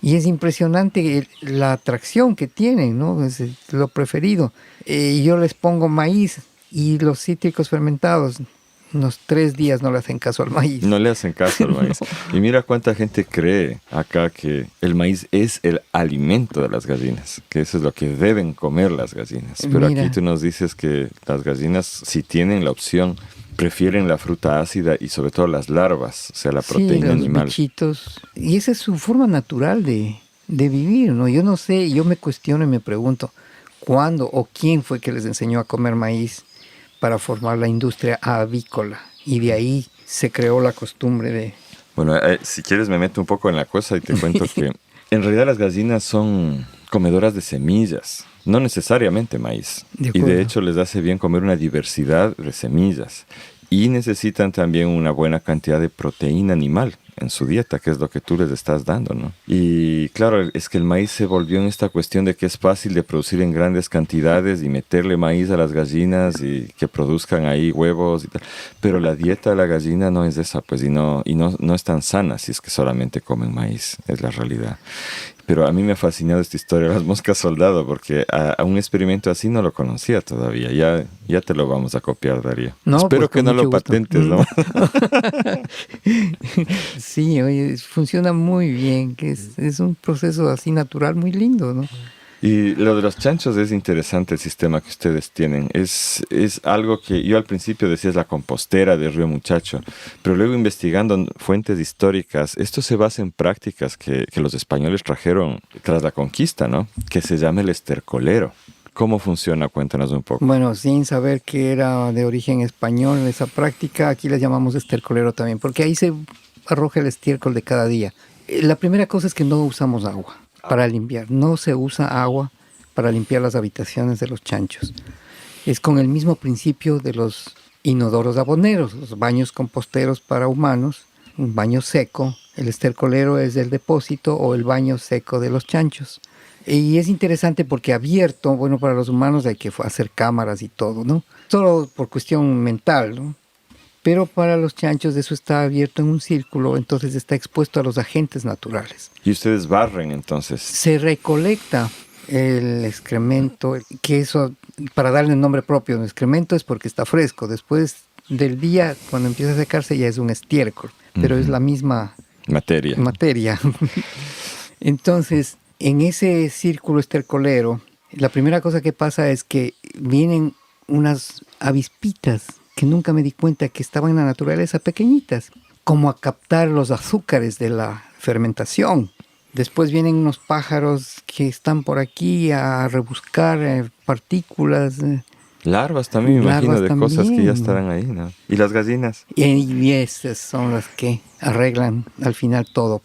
Y es impresionante la atracción que tienen, ¿no? Es lo preferido. Yo les pongo maíz y los cítricos fermentados. Unos 3 días no le hacen caso al maíz. No le hacen caso al maíz. Y mira cuánta gente cree acá que el maíz es el alimento de las gallinas, que eso es lo que deben comer las gallinas. Pero Mira, aquí tú nos dices que las gallinas, si tienen la opción, prefieren la fruta ácida y sobre todo las larvas, o sea, la proteína los animal. bichitos. Y esa es su forma natural de vivir, ¿no? Yo no sé, yo me cuestiono y me pregunto, ¿cuándo o quién fue que les enseñó a comer maíz para formar la industria avícola? Y de ahí se creó la costumbre de... Bueno, si quieres me meto un poco en la cosa y te cuento que en realidad las gallinas son comedoras de semillas, no necesariamente maíz. Y de hecho les hace bien comer una diversidad de semillas. Y necesitan también una buena cantidad de proteína animal en su dieta, que es lo que tú les estás dando, ¿no? Y claro, es que el maíz se volvió en esta cuestión de que es fácil de producir en grandes cantidades y meterle maíz a las gallinas y que produzcan ahí huevos y tal. Pero la dieta de la gallina no es esa, pues, y no es tan sana si es que solamente comen maíz, es la realidad. Pero a mí me ha fascinado esta historia de las moscas soldado, porque a un experimento así no lo conocía todavía. Ya te lo vamos a copiar, Darío. No, espero pues, que no lo gusto. patentes, ¿no? Sí, oye, funciona muy bien, que es un proceso así natural muy lindo, ¿no? Y lo de los chanchos es interesante el sistema que ustedes tienen. Es algo que yo al principio decía es la compostera de Río Muchacho, pero luego investigando fuentes históricas, esto se basa en prácticas que los españoles trajeron tras la conquista, ¿no? Que se llama el estercolero. ¿Cómo funciona? Cuéntanos un poco. Bueno, sin saber que era de origen español esa práctica, aquí la llamamos estercolero también, porque ahí se arroja el estiércol de cada día. La primera cosa es que no usamos agua para limpiar. No se usa agua para limpiar las habitaciones de los chanchos. Es con el mismo principio de los inodoros aboneros, los baños composteros para humanos, un baño seco. El estercolero es el depósito o el baño seco de los chanchos. Y es interesante porque abierto, bueno, para los humanos hay que hacer cámaras y todo, ¿no? Solo por cuestión mental, ¿no? Pero para los chanchos eso está abierto en un círculo, entonces está expuesto a los agentes naturales. ¿Y ustedes barren entonces? Se recolecta el excremento, que eso, para darle el nombre propio, el excremento es porque está fresco. Después del día, cuando empieza a secarse, ya es un estiércol, pero es la misma materia. Entonces, en ese círculo estercolero, la primera cosa que pasa es que vienen unas avispitas que nunca me di cuenta que estaban en la naturaleza, pequeñitas, como a captar los azúcares de la fermentación. Después vienen unos pájaros que están por aquí a rebuscar partículas. Larvas también, me imagino, de cosas que ya estarán ahí, ¿no? ¿Y las gallinas? Y esas son las que arreglan al final todo.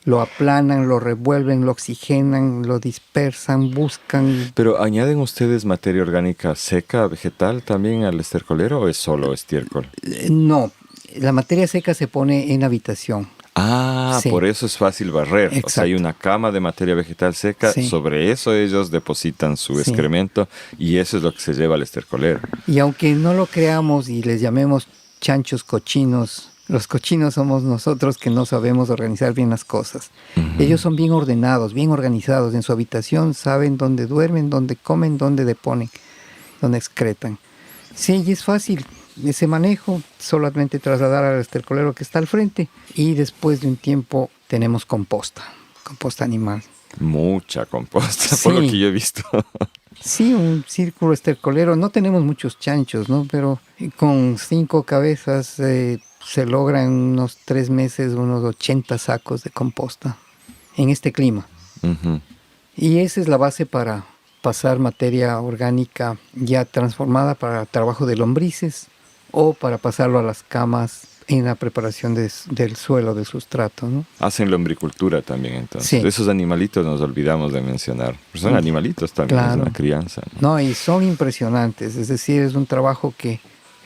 Lo aplanan, lo revuelven, lo oxigenan, lo dispersan, buscan. ¿Pero añaden ustedes materia orgánica seca, vegetal también al estercolero o es solo estiércol? No, la materia seca se pone en la habitación. Ah, Sí. por eso es fácil barrer. O sea, hay Exacto. una cama de materia vegetal seca, Sí. sobre eso ellos depositan su Sí. excremento y eso es lo que se lleva al estercolero. Y aunque no lo creamos y les llamemos chanchos cochinos, los cochinos somos nosotros que no sabemos organizar bien las cosas. Ellos son bien ordenados, bien organizados. En su habitación saben dónde duermen, dónde comen, dónde deponen, dónde excretan. Sí, y es fácil ese manejo, solamente trasladar al estercolero que está al frente y después de un tiempo tenemos composta animal. Mucha composta, por lo Sí. que yo he visto. Sí, un círculo estercolero. No tenemos muchos chanchos, ¿no? Pero con 5 cabezas se logran unos 3 meses, unos 80 sacos de composta en este clima. Ujú. Y esa es la base para pasar materia orgánica ya transformada para trabajo de lombrices o para pasarlo a las camas en la preparación del suelo, del sustrato, ¿no? Hacen lombricultura también, entonces. Sí. Esos animalitos nos olvidamos de mencionar. Pero son animalitos también, es Claro. una crianza, ¿no? No, y son impresionantes, es decir, es un trabajo que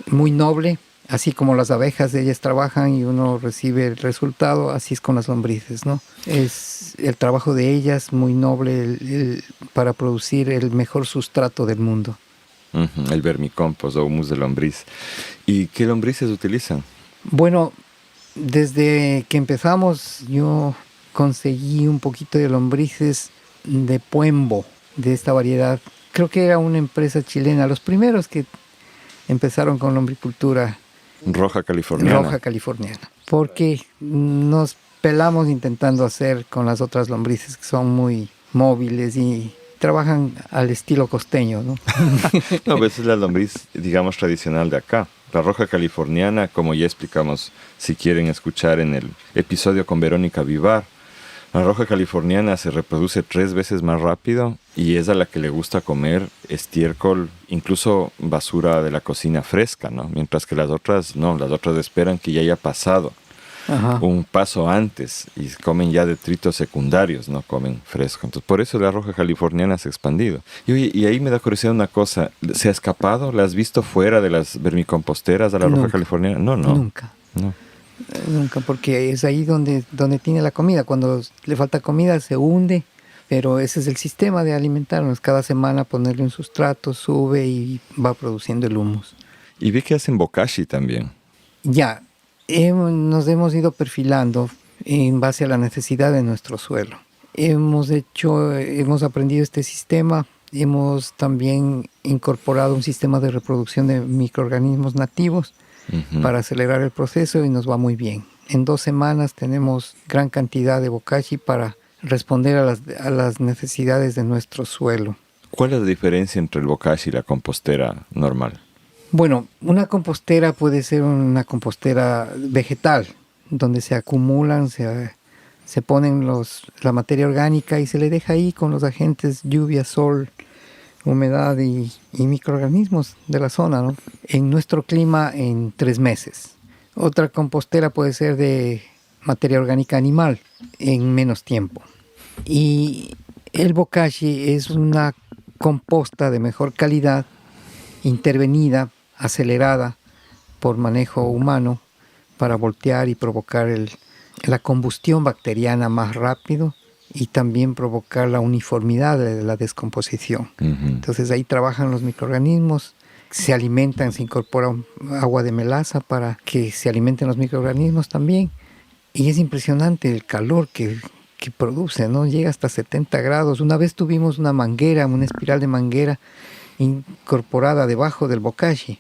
muy noble, así como las abejas, ellas trabajan y uno recibe el resultado, así es con las lombrices, ¿no? Es el trabajo de ellas muy noble para producir el mejor sustrato del mundo. Ujú, el vermicompost o humus de lombriz. ¿Y qué lombrices utilizan? Bueno, desde que empezamos yo conseguí un poquito de lombrices de Puembo, de esta variedad. Creo que era una empresa chilena, los primeros que empezaron con lombricultura Roja californiana. roja californiana, porque nos pelamos intentando hacer con las otras lombrices que son muy móviles y trabajan al estilo costeño, ¿no? No, pues es la lombriz, digamos, tradicional de acá. La roja californiana, como ya explicamos, si quieren escuchar en el episodio con Verónica Vivar, la roja californiana se reproduce 3 veces más rápido y es a la que le gusta comer estiércol, incluso basura de la cocina fresca, ¿no? Mientras que las otras no, las otras esperan que ya haya pasado Ajá. un paso antes y comen ya detritos secundarios, no comen fresco. Entonces, por eso la roja californiana se ha expandido. Y, oye, y ahí me da curiosidad una cosa, ¿se ha escapado? ¿La has visto fuera de las vermicomposteras a la roja Nunca. californiana? No. Nunca. No. Nunca, porque es ahí donde tiene la comida. Cuando le falta comida se hunde, pero ese es el sistema de alimentarnos. Cada semana ponerle un sustrato, sube y va produciendo el humus. Y vi que hacen bokashi también. Ya, nos hemos ido perfilando en base a la necesidad de nuestro suelo. Hemos aprendido este sistema, hemos también incorporado un sistema de reproducción de microorganismos nativos Ujú. para acelerar el proceso y nos va muy bien. En 2 semanas tenemos gran cantidad de bokashi para responder a las necesidades de nuestro suelo. ¿Cuál es la diferencia entre el bokashi y la compostera normal? Bueno, una compostera puede ser una compostera vegetal, donde se acumulan, se ponen la materia orgánica y se le deja ahí con los agentes lluvia, sol, humedad y microorganismos de la zona, ¿no? En nuestro clima en 3 meses. Otra compostera puede ser de materia orgánica animal en menos tiempo. Y el bokashi es una composta de mejor calidad, intervenida, acelerada por manejo humano para voltear y provocar la combustión bacteriana más rápido y también provocar la uniformidad de la descomposición. Ujú. Entonces ahí trabajan los microorganismos, se alimentan, se incorpora agua de melaza para que se alimenten los microorganismos también. Y es impresionante el calor que produce, ¿no? Llega hasta 70 grados. Una vez tuvimos una manguera, una espiral de manguera incorporada debajo del bokashi,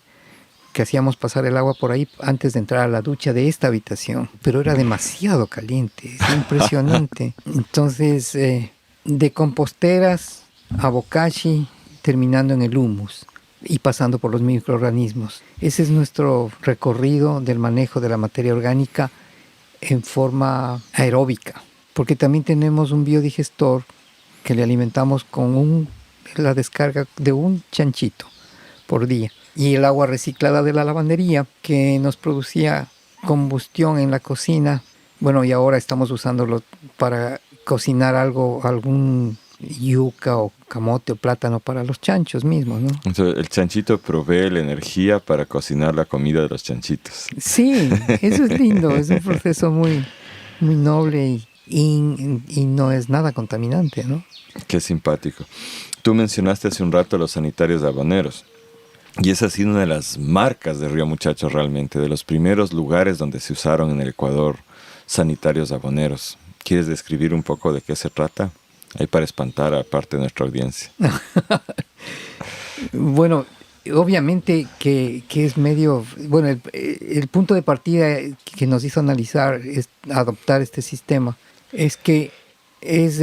que hacíamos pasar el agua por ahí antes de entrar a la ducha de esta habitación, pero era demasiado caliente, es impresionante. Entonces, de composteras a bokashi, terminando en el humus y pasando por los microorganismos. Ese es nuestro recorrido del manejo de la materia orgánica en forma aeróbica, porque también tenemos un biodigestor que le alimentamos con la descarga de un chanchito por día. Y el agua reciclada de la lavandería que nos producía combustión en la cocina. Bueno, y ahora estamos usándolo para cocinar algún yuca o camote o plátano para los chanchos mismos, ¿no? Entonces, el chanchito provee la energía para cocinar la comida de los chanchitos. Sí, eso es lindo, es un proceso muy, muy noble y no es nada contaminante, ¿no? Qué simpático. Tú mencionaste hace un rato los sanitarios de Habaneros. Y esa ha sido una de las marcas de Río Muchacho realmente, de los primeros lugares donde se usaron en el Ecuador sanitarios habaneros. ¿Quieres describir un poco de qué se trata? Ahí para espantar a parte de nuestra audiencia. Bueno, obviamente que es medio... Bueno, el punto de partida que nos hizo analizar, adoptar este sistema, es que es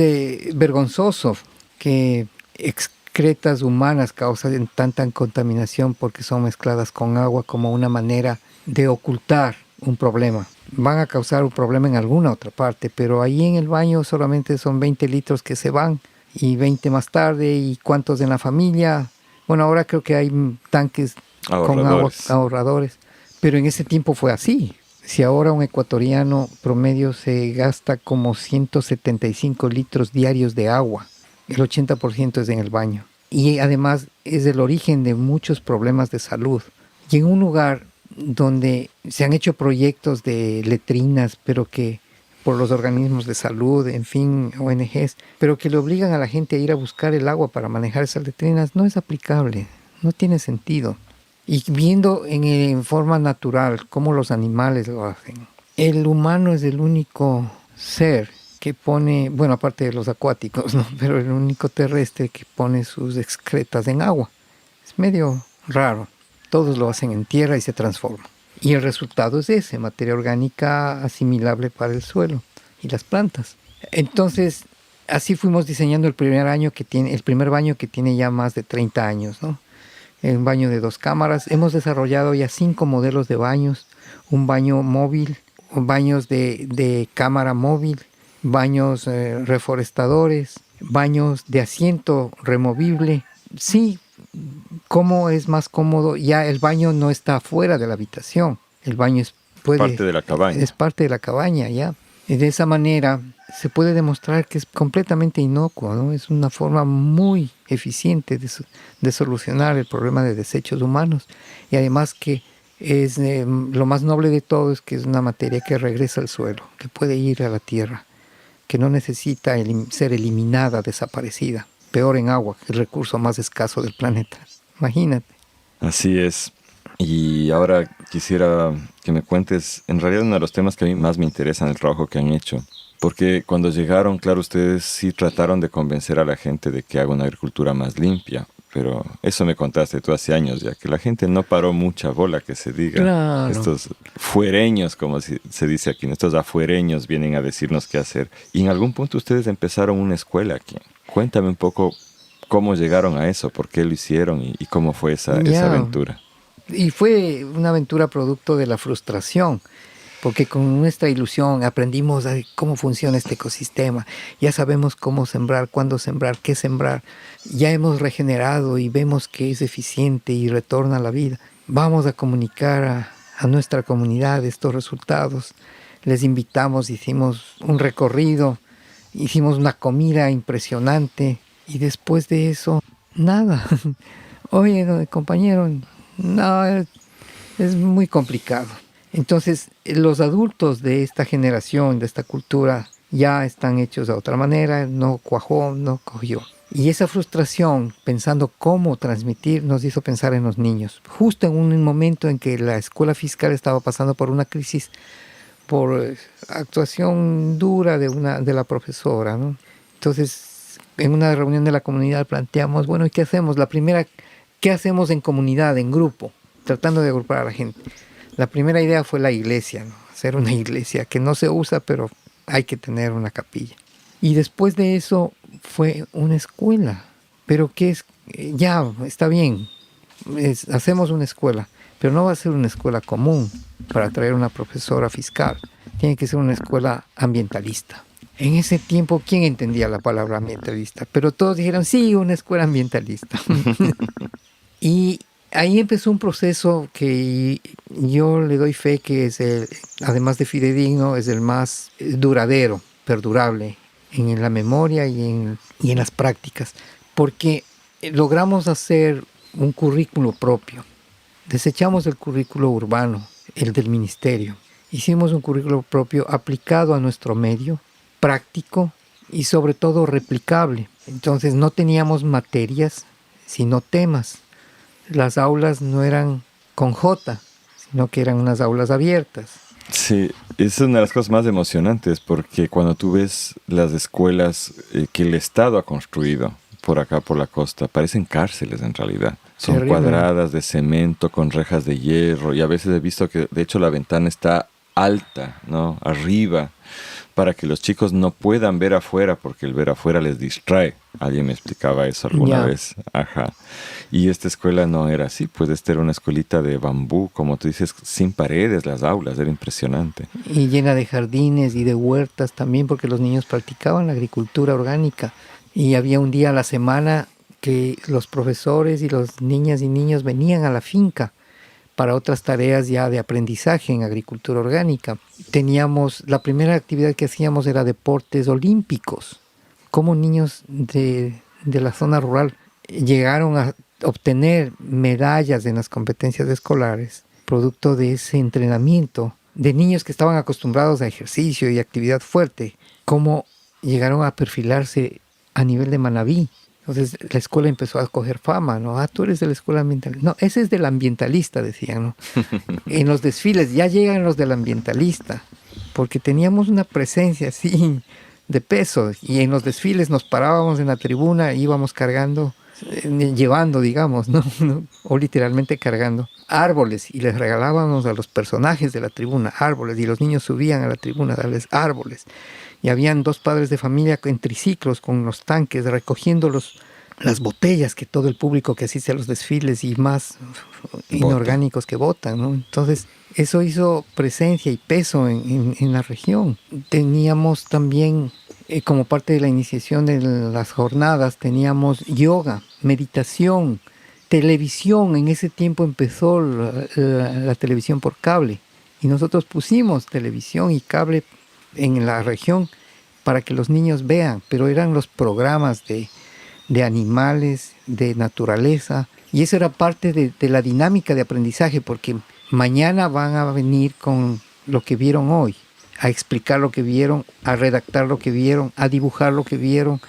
vergonzoso que excretas humanas causan tanta contaminación porque son mezcladas con agua como una manera de ocultar un problema. Van a causar un problema en alguna otra parte, pero ahí en el baño solamente son 20 litros que se van y 20 más tarde, y cuántos en la familia. Bueno, ahora creo que hay tanques con agua ahorradores, pero en ese tiempo fue así. Si ahora un ecuatoriano promedio se gasta como 175 litros diarios de agua, el 80% es en el baño. Y además es el origen de muchos problemas de salud. Y en un lugar donde se han hecho proyectos de letrinas, pero que por los organismos de salud, en fin, ONGs, pero que le obligan a la gente a ir a buscar el agua para manejar esas letrinas, no es aplicable, no tiene sentido. Y viendo en forma natural cómo los animales lo hacen, el humano es el único ser que pone, bueno, aparte de los acuáticos, ¿no? Pero el único terrestre que pone sus excretas en agua. Es medio raro. Todos lo hacen en tierra y se transforman. Y el resultado es ese, materia orgánica asimilable para el suelo y las plantas. Entonces, así fuimos diseñando el primer baño que tiene ya más de 30 años, ¿no? Un baño de 2 cámaras. Hemos desarrollado ya 5 modelos de baños, un baño móvil, baños de cámara móvil, baños reforestadores, baños de asiento removible. Sí, ¿cómo es más cómodo? Ya el baño no está fuera de la habitación. El baño es parte de la cabaña. Es parte de la cabaña, ya. Y de esa manera se puede demostrar que es completamente inocuo, ¿no? Es una forma muy eficiente de solucionar el problema de desechos humanos. Y además que es lo más noble de todo es que es una materia que regresa al suelo, que puede ir a la tierra, que no necesita ser eliminada, desaparecida. Peor en agua, el recurso más escaso del planeta. Imagínate. Así es. Y ahora quisiera que me cuentes, en realidad uno de los temas que a mí más me interesa en el trabajo que han hecho. Porque cuando llegaron, claro, ustedes sí trataron de convencer a la gente de que haga una agricultura más limpia. Pero eso me contaste tú hace años ya, que la gente no paró mucha bola, que se diga. Claro. Estos fuereños, como se dice aquí, estos afuereños vienen a decirnos qué hacer. Y en algún punto ustedes empezaron una escuela aquí. Cuéntame un poco cómo llegaron a eso, por qué lo hicieron y cómo fue esa aventura. Y fue una aventura producto de la frustración, porque con nuestra ilusión aprendimos a cómo funciona este ecosistema. Ya sabemos cómo sembrar, cuándo sembrar, qué sembrar. Ya hemos regenerado y vemos que es eficiente y retorna a la vida. Vamos a comunicar a nuestra comunidad estos resultados. Les invitamos, hicimos un recorrido, hicimos una comida impresionante y después de eso, nada. Oye, compañero, no, es muy complicado. Entonces, los adultos de esta generación, de esta cultura, ya están hechos de otra manera, no cuajó, no cogió. Y esa frustración, pensando cómo transmitir, nos hizo pensar en los niños. Justo en un momento en que la escuela fiscal estaba pasando por una crisis por actuación dura de la profesora, ¿no? Entonces, en una reunión de la comunidad planteamos, bueno, ¿y qué hacemos? ¿Qué hacemos en comunidad, en grupo? Tratando de agrupar a la gente. La primera idea fue la iglesia, ¿no? Hacer una iglesia que no se usa, pero hay que tener una capilla. Y después de eso fue una escuela. Pero ¿qué es? Ya, está bien, hacemos una escuela, pero no va a ser una escuela común para traer una profesora fiscal. Tiene que ser una escuela ambientalista. En ese tiempo, ¿quién entendía la palabra ambientalista? Pero todos dijeron, sí, una escuela ambientalista. Y ahí empezó un proceso que yo le doy fe que es, además de fidedigno, es el más duradero, perdurable en la memoria y en las prácticas, porque logramos hacer un currículo propio. Desechamos el currículo urbano, el del ministerio, Hicimos un currículo propio aplicado a nuestro medio, práctico y sobre todo replicable. Entonces no teníamos materias, sino temas. Las aulas no eran con J, sino que eran unas aulas abiertas. Sí, es una de las cosas más emocionantes porque cuando tú ves las escuelas que el Estado ha construido por acá, por la costa, parecen cárceles en realidad. Son Terrible. cuadradas de cemento con rejas de hierro y a veces he visto que de hecho la ventana está alta, ¿no? Arriba, para que los chicos no puedan ver afuera porque el ver afuera les distrae. Alguien me explicaba eso alguna vez. Ajá. Y esta escuela no era así, pues esta era una escuelita de bambú, como tú dices, sin paredes las aulas, era impresionante. Y llena de jardines y de huertas también, porque los niños practicaban la agricultura orgánica. Y había un día a la semana que los profesores y las niñas y niños venían a la finca para otras tareas ya de aprendizaje en agricultura orgánica. La primera actividad que hacíamos era deportes olímpicos. Cómo niños de la zona rural llegaron a obtener medallas en las competencias escolares, producto de ese entrenamiento de niños que estaban acostumbrados a ejercicio y actividad fuerte, cómo llegaron a perfilarse a nivel de Manabí. Entonces la escuela empezó a coger fama, ¿no? Ah, tú eres de la escuela ambientalista. No, ese es del ambientalista, decían, ¿no? En los desfiles ya llegan los del ambientalista, porque teníamos una presencia así de peso, y en los desfiles nos parábamos en la tribuna, íbamos cargando, llevando, digamos, ¿no? O literalmente cargando árboles, y les regalábamos a los personajes de la tribuna árboles, y los niños subían a la tribuna a darles árboles. Y habían 2 padres de familia en triciclos con los tanques recogiendo las botellas que todo el público que asiste a los desfiles y más inorgánicos que botan, ¿no? Entonces eso hizo presencia y peso en la región. Teníamos también, como parte de la iniciación de las jornadas, teníamos yoga, meditación, televisión. En ese tiempo empezó la televisión por cable, y nosotros pusimos televisión y cable en la región para que los niños vean, pero eran los programas de animales, de naturaleza, y eso era parte de la dinámica de aprendizaje, porque mañana van a venir con lo que vieron hoy, a explicar lo que vieron, a redactar lo que vieron, a dibujar lo que vieron,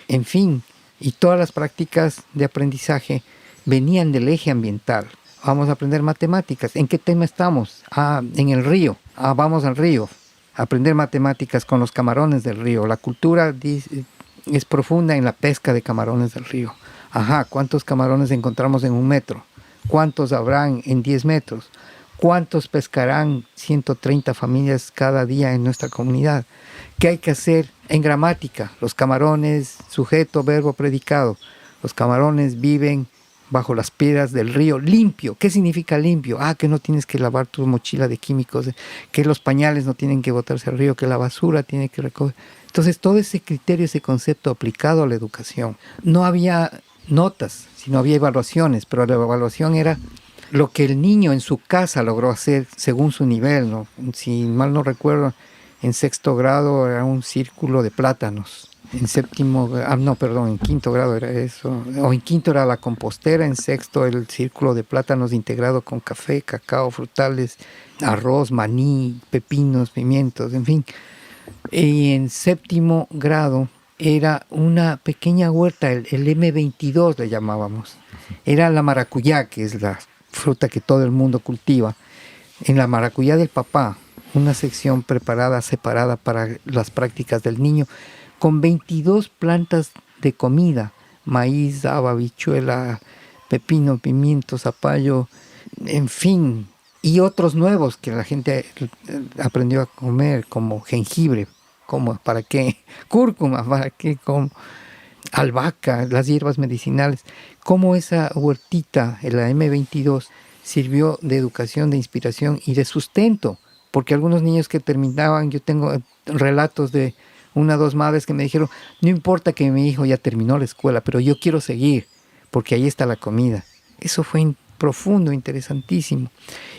en fin, y todas las prácticas de aprendizaje venían del eje ambiental. Vamos a aprender matemáticas. ¿En qué tema estamos? En el río. Vamos al río. Aprender matemáticas con los camarones del río. La cultura es profunda en la pesca de camarones del río. ¿Cuántos camarones encontramos en 1 metro? ¿Cuántos habrán en 10 metros? ¿Cuántos pescarán 130 familias cada día en nuestra comunidad? ¿Qué hay que hacer en gramática? Los camarones, sujeto, verbo, predicado. Los camarones viven bajo las piedras del río, limpio. ¿Qué significa limpio? Que no tienes que lavar tu mochila de químicos, que los pañales no tienen que botarse al río, que la basura tiene que recoger. Entonces, todo ese criterio, ese concepto aplicado a la educación. No había notas, sino había evaluaciones, pero la evaluación era lo que el niño en su casa logró hacer según su nivel, ¿no? Si mal no recuerdo, en 6º grado era un círculo de plátanos. En 5º grado era eso, o en 5º era la compostera, en 6º el círculo de plátanos integrado con café, cacao, frutales, arroz, maní, pepinos, pimientos, en fin. Y en 7º grado era una pequeña huerta, el M22 le llamábamos. Era la maracuyá, que es la fruta que todo el mundo cultiva. En la maracuyá del papá, una sección preparada, separada para las prácticas del niño, con 22 plantas de comida, maíz, haba, habichuela, pepino, pimiento, zapallo, en fin, y otros nuevos que la gente aprendió a comer, como jengibre, ¿para qué? Cúrcuma, ¿para qué? Como albahaca, las hierbas medicinales. Cómo esa huertita, la M22, sirvió de educación, de inspiración y de sustento, porque algunos niños que terminaban, yo tengo relatos de 1 o 2 madres que me dijeron, no importa que mi hijo ya terminó la escuela, pero yo quiero seguir, porque ahí está la comida. Eso fue profundo, interesantísimo.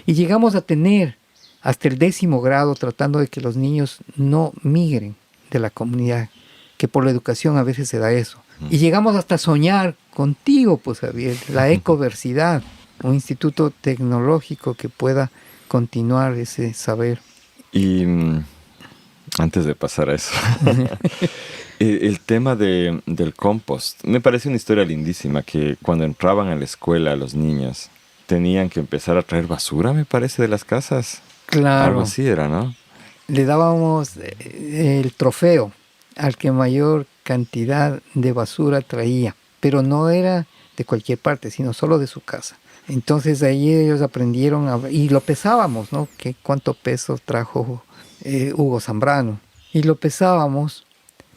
Y llegamos a tener hasta el 10º grado, tratando de que los niños no migren de la comunidad, que por la educación a veces se da eso. Y llegamos hasta soñar contigo, pues Javier, la Ecoversidad, un instituto tecnológico que pueda continuar ese saber Y antes de pasar a eso, el tema del compost, me parece una historia lindísima, que cuando entraban a la escuela los niños tenían que empezar a traer basura, me parece, de las casas. Claro. Algo así era, ¿no? Le dábamos el trofeo al que mayor cantidad de basura traía, pero no era de cualquier parte, sino solo de su casa. Entonces ahí ellos aprendieron y lo pesábamos, ¿no? Que cuánto peso trajo Hugo Zambrano. Y lo pesábamos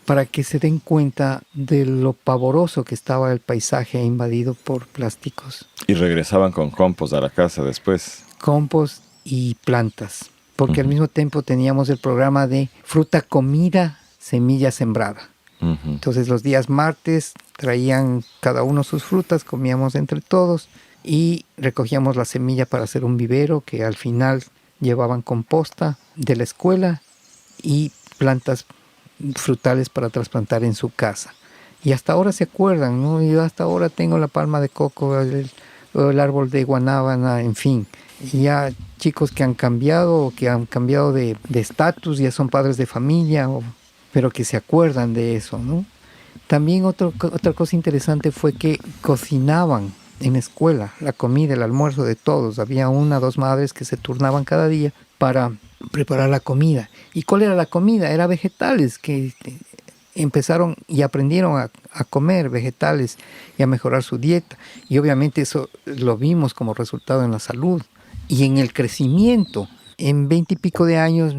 para que se den cuenta de lo pavoroso que estaba el paisaje invadido por plásticos. Y regresaban con compost a la casa después. Compost y plantas, porque al mismo tiempo teníamos el programa de fruta comida, semilla sembrada. Entonces los días martes traían cada uno sus frutas, comíamos entre todos y recogíamos la semilla para hacer un vivero que al final llevaban composta de la escuela y plantas frutales para trasplantar en su casa. Y hasta ahora se acuerdan, ¿no? Yo hasta ahora tengo la palma de coco, el árbol de guanábana, en fin. Y ya chicos que han cambiado de estatus, ya son padres de familia, pero que se acuerdan de eso, ¿no? También otra cosa interesante fue que cocinaban en la escuela la comida, el almuerzo de todos. Había 1 o 2 madres que se turnaban cada día para preparar la comida. ¿Y cuál era la comida? Era vegetales, que empezaron y aprendieron a comer vegetales y a mejorar su dieta. Y obviamente eso lo vimos como resultado en la salud y en el crecimiento. En 20 y pico de años,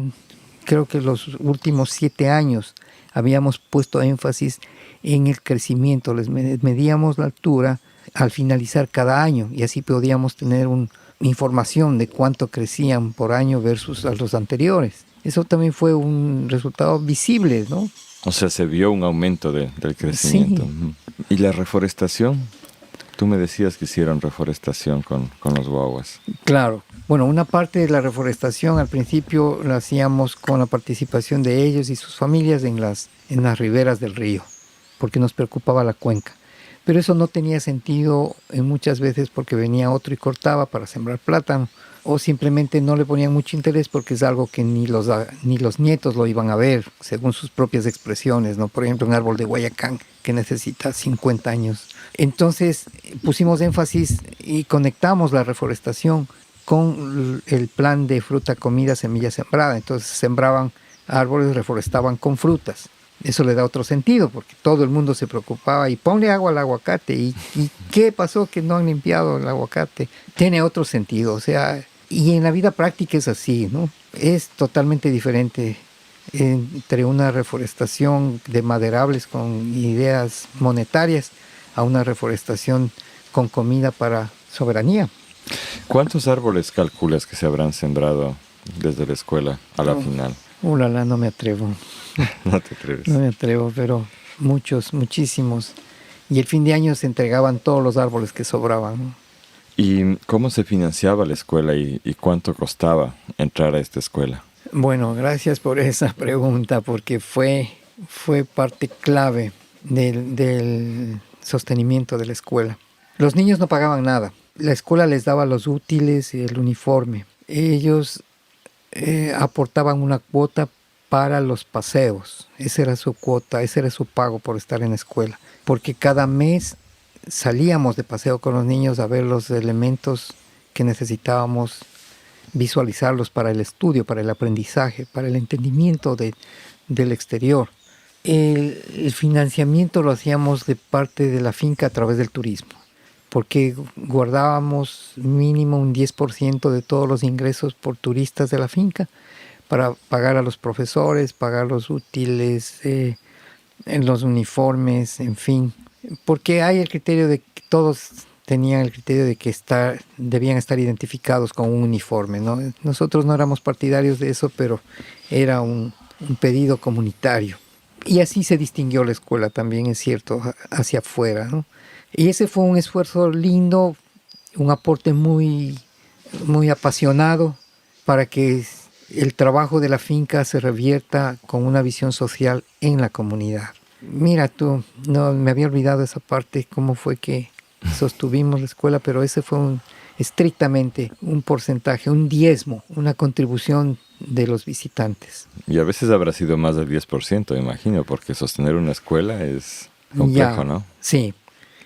creo que los últimos 7 años, habíamos puesto énfasis en el crecimiento. Les medíamos la altura al finalizar cada año y así podíamos tener información de cuánto crecían por año versus a los anteriores. Eso también fue un resultado visible, ¿no? O sea, se vio un aumento del crecimiento. Sí. ¿Y la reforestación? Tú me decías que hicieron reforestación con los guaguas. Claro. Bueno, una parte de la reforestación al principio la hacíamos con la participación de ellos y sus familias en las riberas del río, porque nos preocupaba la cuenca. Pero eso no tenía sentido muchas veces porque venía otro y cortaba para sembrar plátano, o simplemente no le ponían mucho interés porque es algo que ni los nietos lo iban a ver, según sus propias expresiones, ¿no? Por ejemplo, un árbol de Guayacán que necesita 50 años. Entonces pusimos énfasis y conectamos la reforestación con el plan de fruta, comida, semilla sembrada. Entonces sembraban árboles, reforestaban con frutas. Eso le da otro sentido, porque todo el mundo se preocupaba y ponle agua al aguacate. ¿Y qué pasó que no han limpiado el aguacate? Tiene otro sentido, o sea, y en la vida práctica es así, ¿no? Es totalmente diferente entre una reforestación de maderables con ideas monetarias a una reforestación con comida para soberanía. ¿Cuántos árboles calculas que se habrán sembrado desde la escuela a la final? No me atrevo. No te atreves. No me atrevo, pero muchos, muchísimos. Y el fin de año se entregaban todos los árboles que sobraban, ¿no? ¿Y cómo se financiaba la escuela y cuánto costaba entrar a esta escuela? Bueno, gracias por esa pregunta, porque fue parte clave del sostenimiento de la escuela. Los niños no pagaban nada. La escuela les daba los útiles y el uniforme. Ellos aportaban una cuota para los paseos. Esa era su cuota, ese era su pago por estar en la escuela. Porque cada mes salíamos de paseo con los niños a ver los elementos que necesitábamos visualizarlos para el estudio, para el aprendizaje, para el entendimiento del exterior. El financiamiento lo hacíamos de parte de la finca a través del turismo, porque guardábamos mínimo un 10% de todos los ingresos por turistas de la finca para pagar a los profesores, pagar los útiles, en los uniformes, en fin. Porque hay el criterio de que todos tenían el criterio de que debían estar identificados con un uniforme, ¿no? Nosotros no éramos partidarios de eso, pero era un pedido comunitario. Y así se distinguió la escuela también, es cierto, hacia afuera, ¿no? Y ese fue un esfuerzo lindo, un aporte muy, muy apasionado para que el trabajo de la finca se revierta con una visión social en la comunidad. Mira tú, no me había olvidado esa parte, cómo fue que sostuvimos la escuela, pero ese fue estrictamente un porcentaje, un diezmo, una contribución de los visitantes. Y a veces habrá sido más del 10%, me imagino, porque sostener una escuela es complejo, ¿no? Sí.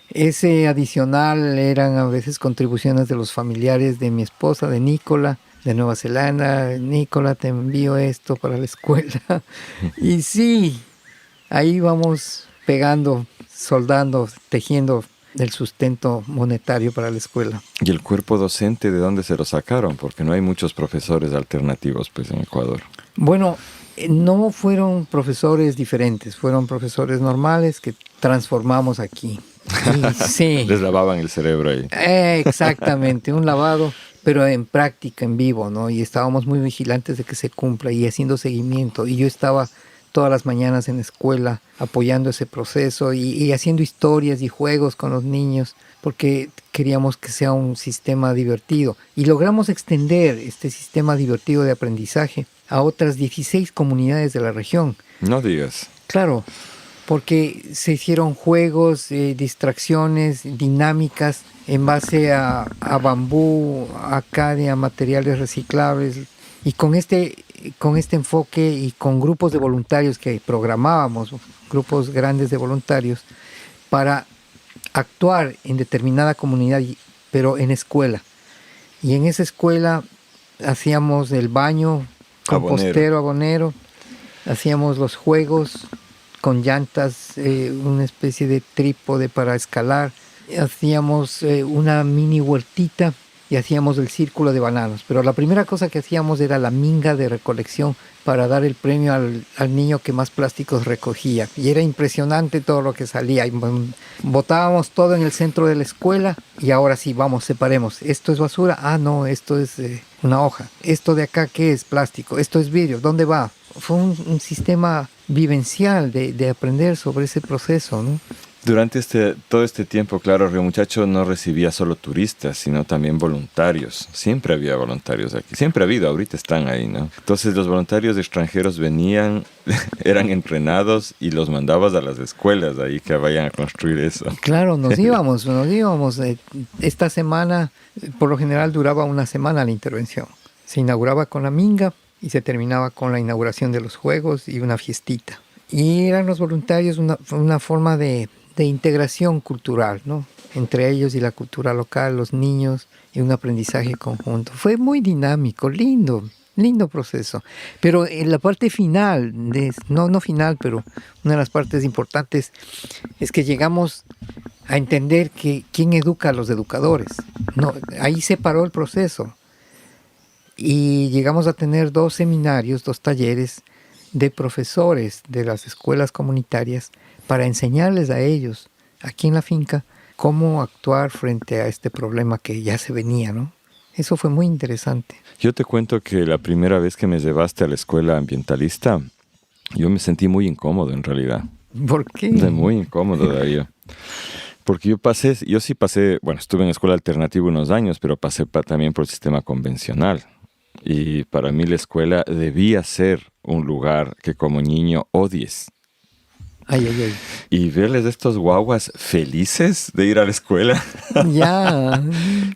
Ese adicional eran a veces contribuciones de los familiares de mi esposa, de Nicola, de Nueva Zelanda. Nicola, te envío esto para la escuela. Y sí, ahí vamos pegando, soldando, tejiendo el sustento monetario para la escuela. ¿Y el cuerpo docente de dónde se lo sacaron? Porque no hay muchos profesores alternativos pues, en Ecuador. Bueno, no fueron profesores diferentes, fueron profesores normales que transformamos aquí. Sí. Les lavaban el cerebro ahí. Exactamente, un lavado, pero en práctica, en vivo, ¿no? Y estábamos muy vigilantes de que se cumpla y haciendo seguimiento. Y yo estaba todas las mañanas en la escuela apoyando ese proceso y haciendo historias y juegos con los niños porque queríamos que sea un sistema divertido. Y logramos extender este sistema divertido de aprendizaje a otras 16 comunidades de la región. No digas. Claro, porque se hicieron juegos, distracciones, dinámicas en base a bambú, acadia, materiales reciclables. Y con este enfoque y con grupos de voluntarios que programábamos, grupos grandes de voluntarios, para actuar en determinada comunidad, pero en escuela. Y en esa escuela hacíamos el baño compostero, abonero, hacíamos los juegos con llantas, una especie de trípode para escalar, hacíamos una mini huertita y hacíamos el círculo de bananos. Pero la primera cosa que hacíamos era la minga de recolección para dar el premio al niño que más plásticos recogía. Y era impresionante todo lo que salía. Botábamos todo en el centro de la escuela y ahora sí, vamos, separemos. ¿Esto es basura? Ah, no, esto es una hoja. ¿Esto de acá qué es? Plástico. ¿Esto es vidrio? ¿Dónde va? Fue un sistema vivencial de aprender sobre ese proceso, ¿no? Durante todo este tiempo, claro, Río Muchacho no recibía solo turistas, sino también voluntarios. Siempre había voluntarios aquí. Siempre ha habido, ahorita están ahí, ¿no? Entonces los voluntarios extranjeros venían, eran entrenados y los mandabas a las escuelas ahí que vayan a construir eso. Claro, nos íbamos. Esta semana, por lo general, duraba una semana la intervención. Se inauguraba con la minga y se terminaba con la inauguración de los juegos y una fiestita. Y eran los voluntarios una forma de integración cultural, ¿no? Entre ellos y la cultura local, los niños, y un aprendizaje conjunto. Fue muy dinámico, lindo proceso. Pero en la parte final, no final, pero una de las partes importantes es que llegamos a entender que quién educa a los educadores. No, ahí se paró el proceso. Y llegamos a tener 2 seminarios, 2 talleres de profesores de las escuelas comunitarias para enseñarles a ellos, aquí en la finca, cómo actuar frente a este problema que ya se venía, ¿no? Eso fue muy interesante. Yo te cuento que la primera vez que me llevaste a la escuela ambientalista, yo me sentí muy incómodo en realidad. ¿Por qué? Muy incómodo, Darío. Porque yo sí pasé, bueno, estuve en escuela alternativa unos años, pero pasé también por el sistema convencional. Y para mí la escuela debía ser un lugar que como niño odies. Ay, ay, ay. Y verles estos guaguas felices de ir a la escuela. Ya.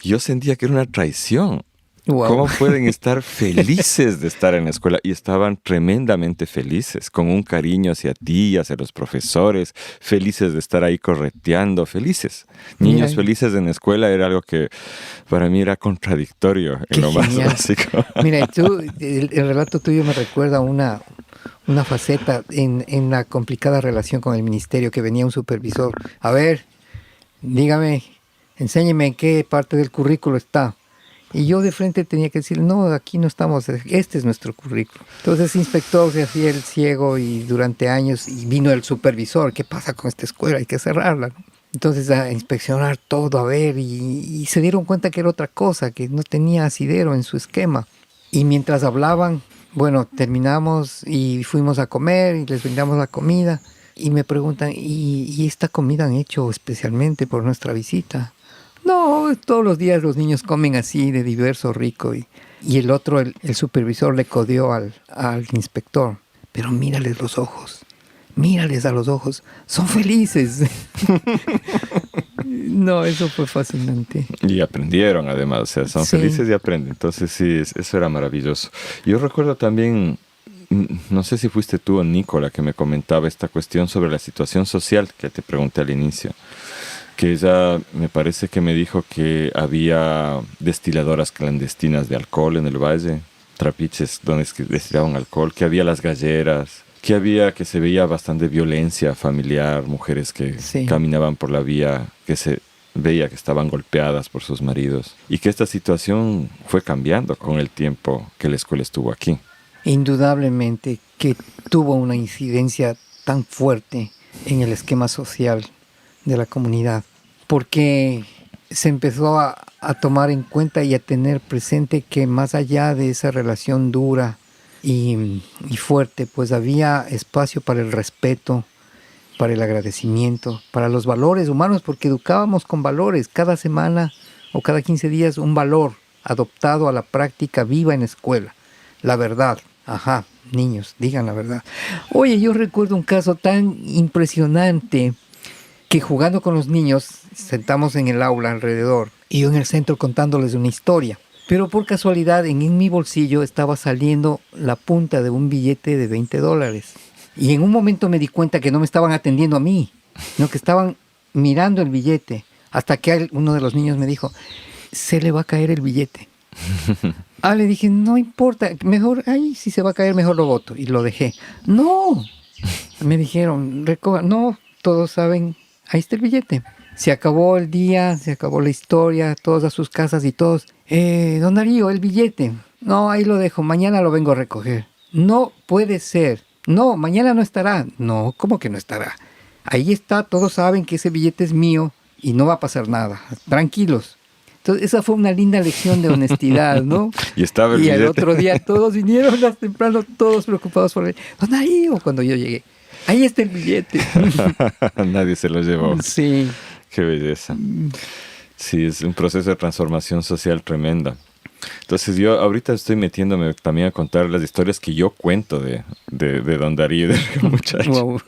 Yo sentía que era una traición. Wow. ¿Cómo pueden estar felices de estar en la escuela? Y estaban tremendamente felices, con un cariño hacia ti, hacia los profesores, felices de estar ahí correteando, felices. Niños felices en la escuela era algo que para mí era contradictorio en lo más básico. Mira, el relato tuyo me recuerda una faceta en la complicada relación con el ministerio, que venía un supervisor. A ver, dígame, enséñeme en qué parte del currículo está. Y yo de frente tenía que decir, no, aquí no estamos, este es nuestro currículo. Entonces el inspector se hacía el ciego y durante años, y vino el supervisor, ¿qué pasa con esta escuela? Hay que cerrarla, ¿no? Entonces a inspeccionar todo, a ver, y se dieron cuenta que era otra cosa, que no tenía asidero en su esquema. Y mientras hablaban, bueno, terminamos y fuimos a comer y les brindamos la comida. Y me preguntan, ¿y esta comida han hecho especialmente por nuestra visita? No, todos los días los niños comen así, de diverso, rico. Y el otro, el supervisor, le codió al inspector. Pero mírales los ojos, mírales a los ojos, son felices. No, eso fue fascinante. Y aprendieron además, o sea, son felices y aprenden. Entonces sí, eso era maravilloso. Yo recuerdo también, no sé si fuiste tú o Nicola que me comentaba esta cuestión sobre la situación social que te pregunté al inicio. Que ella me parece que me dijo que había destiladoras clandestinas de alcohol en el valle, trapiches donde destilaban alcohol, que había las galleras, que se veía bastante violencia familiar, mujeres que caminaban por la vía, que se veía que estaban golpeadas por sus maridos, y que esta situación fue cambiando con el tiempo que la escuela estuvo aquí. Indudablemente que tuvo una incidencia tan fuerte en el esquema social de la comunidad, porque se empezó a tomar en cuenta y a tener presente que más allá de esa relación dura y fuerte, pues había espacio para el respeto, para el agradecimiento, para los valores humanos, porque educábamos con valores cada semana o cada 15 días, un valor adoptado a la práctica viva en la escuela. La verdad. Ajá, niños, digan la verdad. Oye, yo recuerdo un caso tan impresionante que jugando con los niños, sentamos en el aula alrededor y yo en el centro contándoles una historia. Pero por casualidad en mi bolsillo estaba saliendo la punta de un billete de $20. Y en un momento me di cuenta que no me estaban atendiendo a mí, sino que estaban mirando el billete. Hasta que uno de los niños me dijo, se le va a caer el billete. Le dije, no importa, mejor, si se va a caer, mejor lo boto. Y lo dejé. No, me dijeron, recojan. No, todos saben, ahí está el billete. Se acabó el día, se acabó la historia, todos a sus casas y todos, don Darío, el billete. No, ahí lo dejo, mañana lo vengo a recoger. No puede ser. No, mañana no estará. No, ¿cómo que no estará? Ahí está, todos saben que ese billete es mío y no va a pasar nada. Tranquilos. Entonces, esa fue una linda lección de honestidad, ¿no? Y estaba el billete. Y al otro día todos vinieron más temprano, todos preocupados por él. Don Darío, cuando yo llegué, ahí está el billete. Nadie se lo llevó. Sí. Qué belleza. Sí, es un proceso de transformación social tremenda. Entonces yo ahorita estoy metiéndome también a contar las historias que yo cuento de Don Darío, de muchacho. Wow.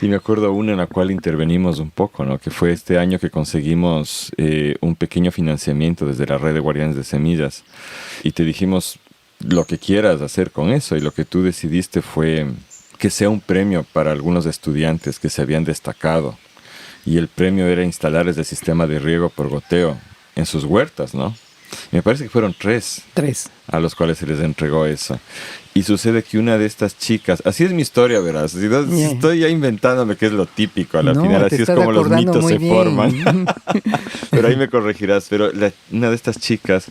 Y me acuerdo una en la cual intervenimos un poco, ¿no? Que fue este año que conseguimos un pequeño financiamiento desde la red de Guardianes de Semillas. Y te dijimos lo que quieras hacer con eso. Y lo que tú decidiste fue que sea un premio para algunos estudiantes que se habían destacado. Y el premio era instalarles el sistema de riego por goteo en sus huertas, ¿no? Me parece que fueron tres a los cuales se les entregó eso. Y sucede que una de estas chicas, así es mi historia, verás, estoy ya inventándome qué es lo típico, a la final así es como los mitos se forman. Pero ahí me corregirás, pero una de estas chicas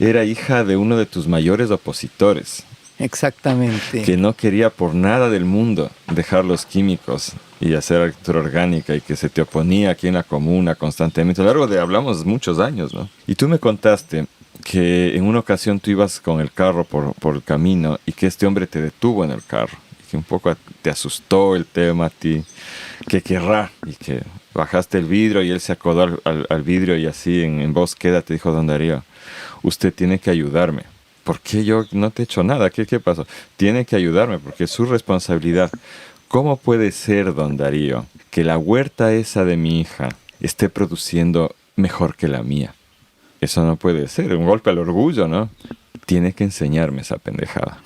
era hija de uno de tus mayores opositores. Exactamente. Que no quería por nada del mundo dejar los químicos y hacer agricultura orgánica, y que se te oponía aquí en la comuna constantemente. A lo largo de, hablamos muchos años, ¿no? Y tú me contaste que en una ocasión tú ibas con el carro por el camino y que este hombre te detuvo en el carro. Y que un poco te asustó el tema a ti. ¿Qué querrá? Y que bajaste el vidrio y él se acodó al vidrio y así en voz queda te dijo: Don Darío, usted tiene que ayudarme. ¿Por qué yo no te he hecho nada? ¿Qué pasó? Tiene que ayudarme porque es su responsabilidad. ¿Cómo puede ser, don Darío, que la huerta esa de mi hija esté produciendo mejor que la mía? Eso no puede ser, un golpe al orgullo, ¿no? Tiene que enseñarme esa pendejada.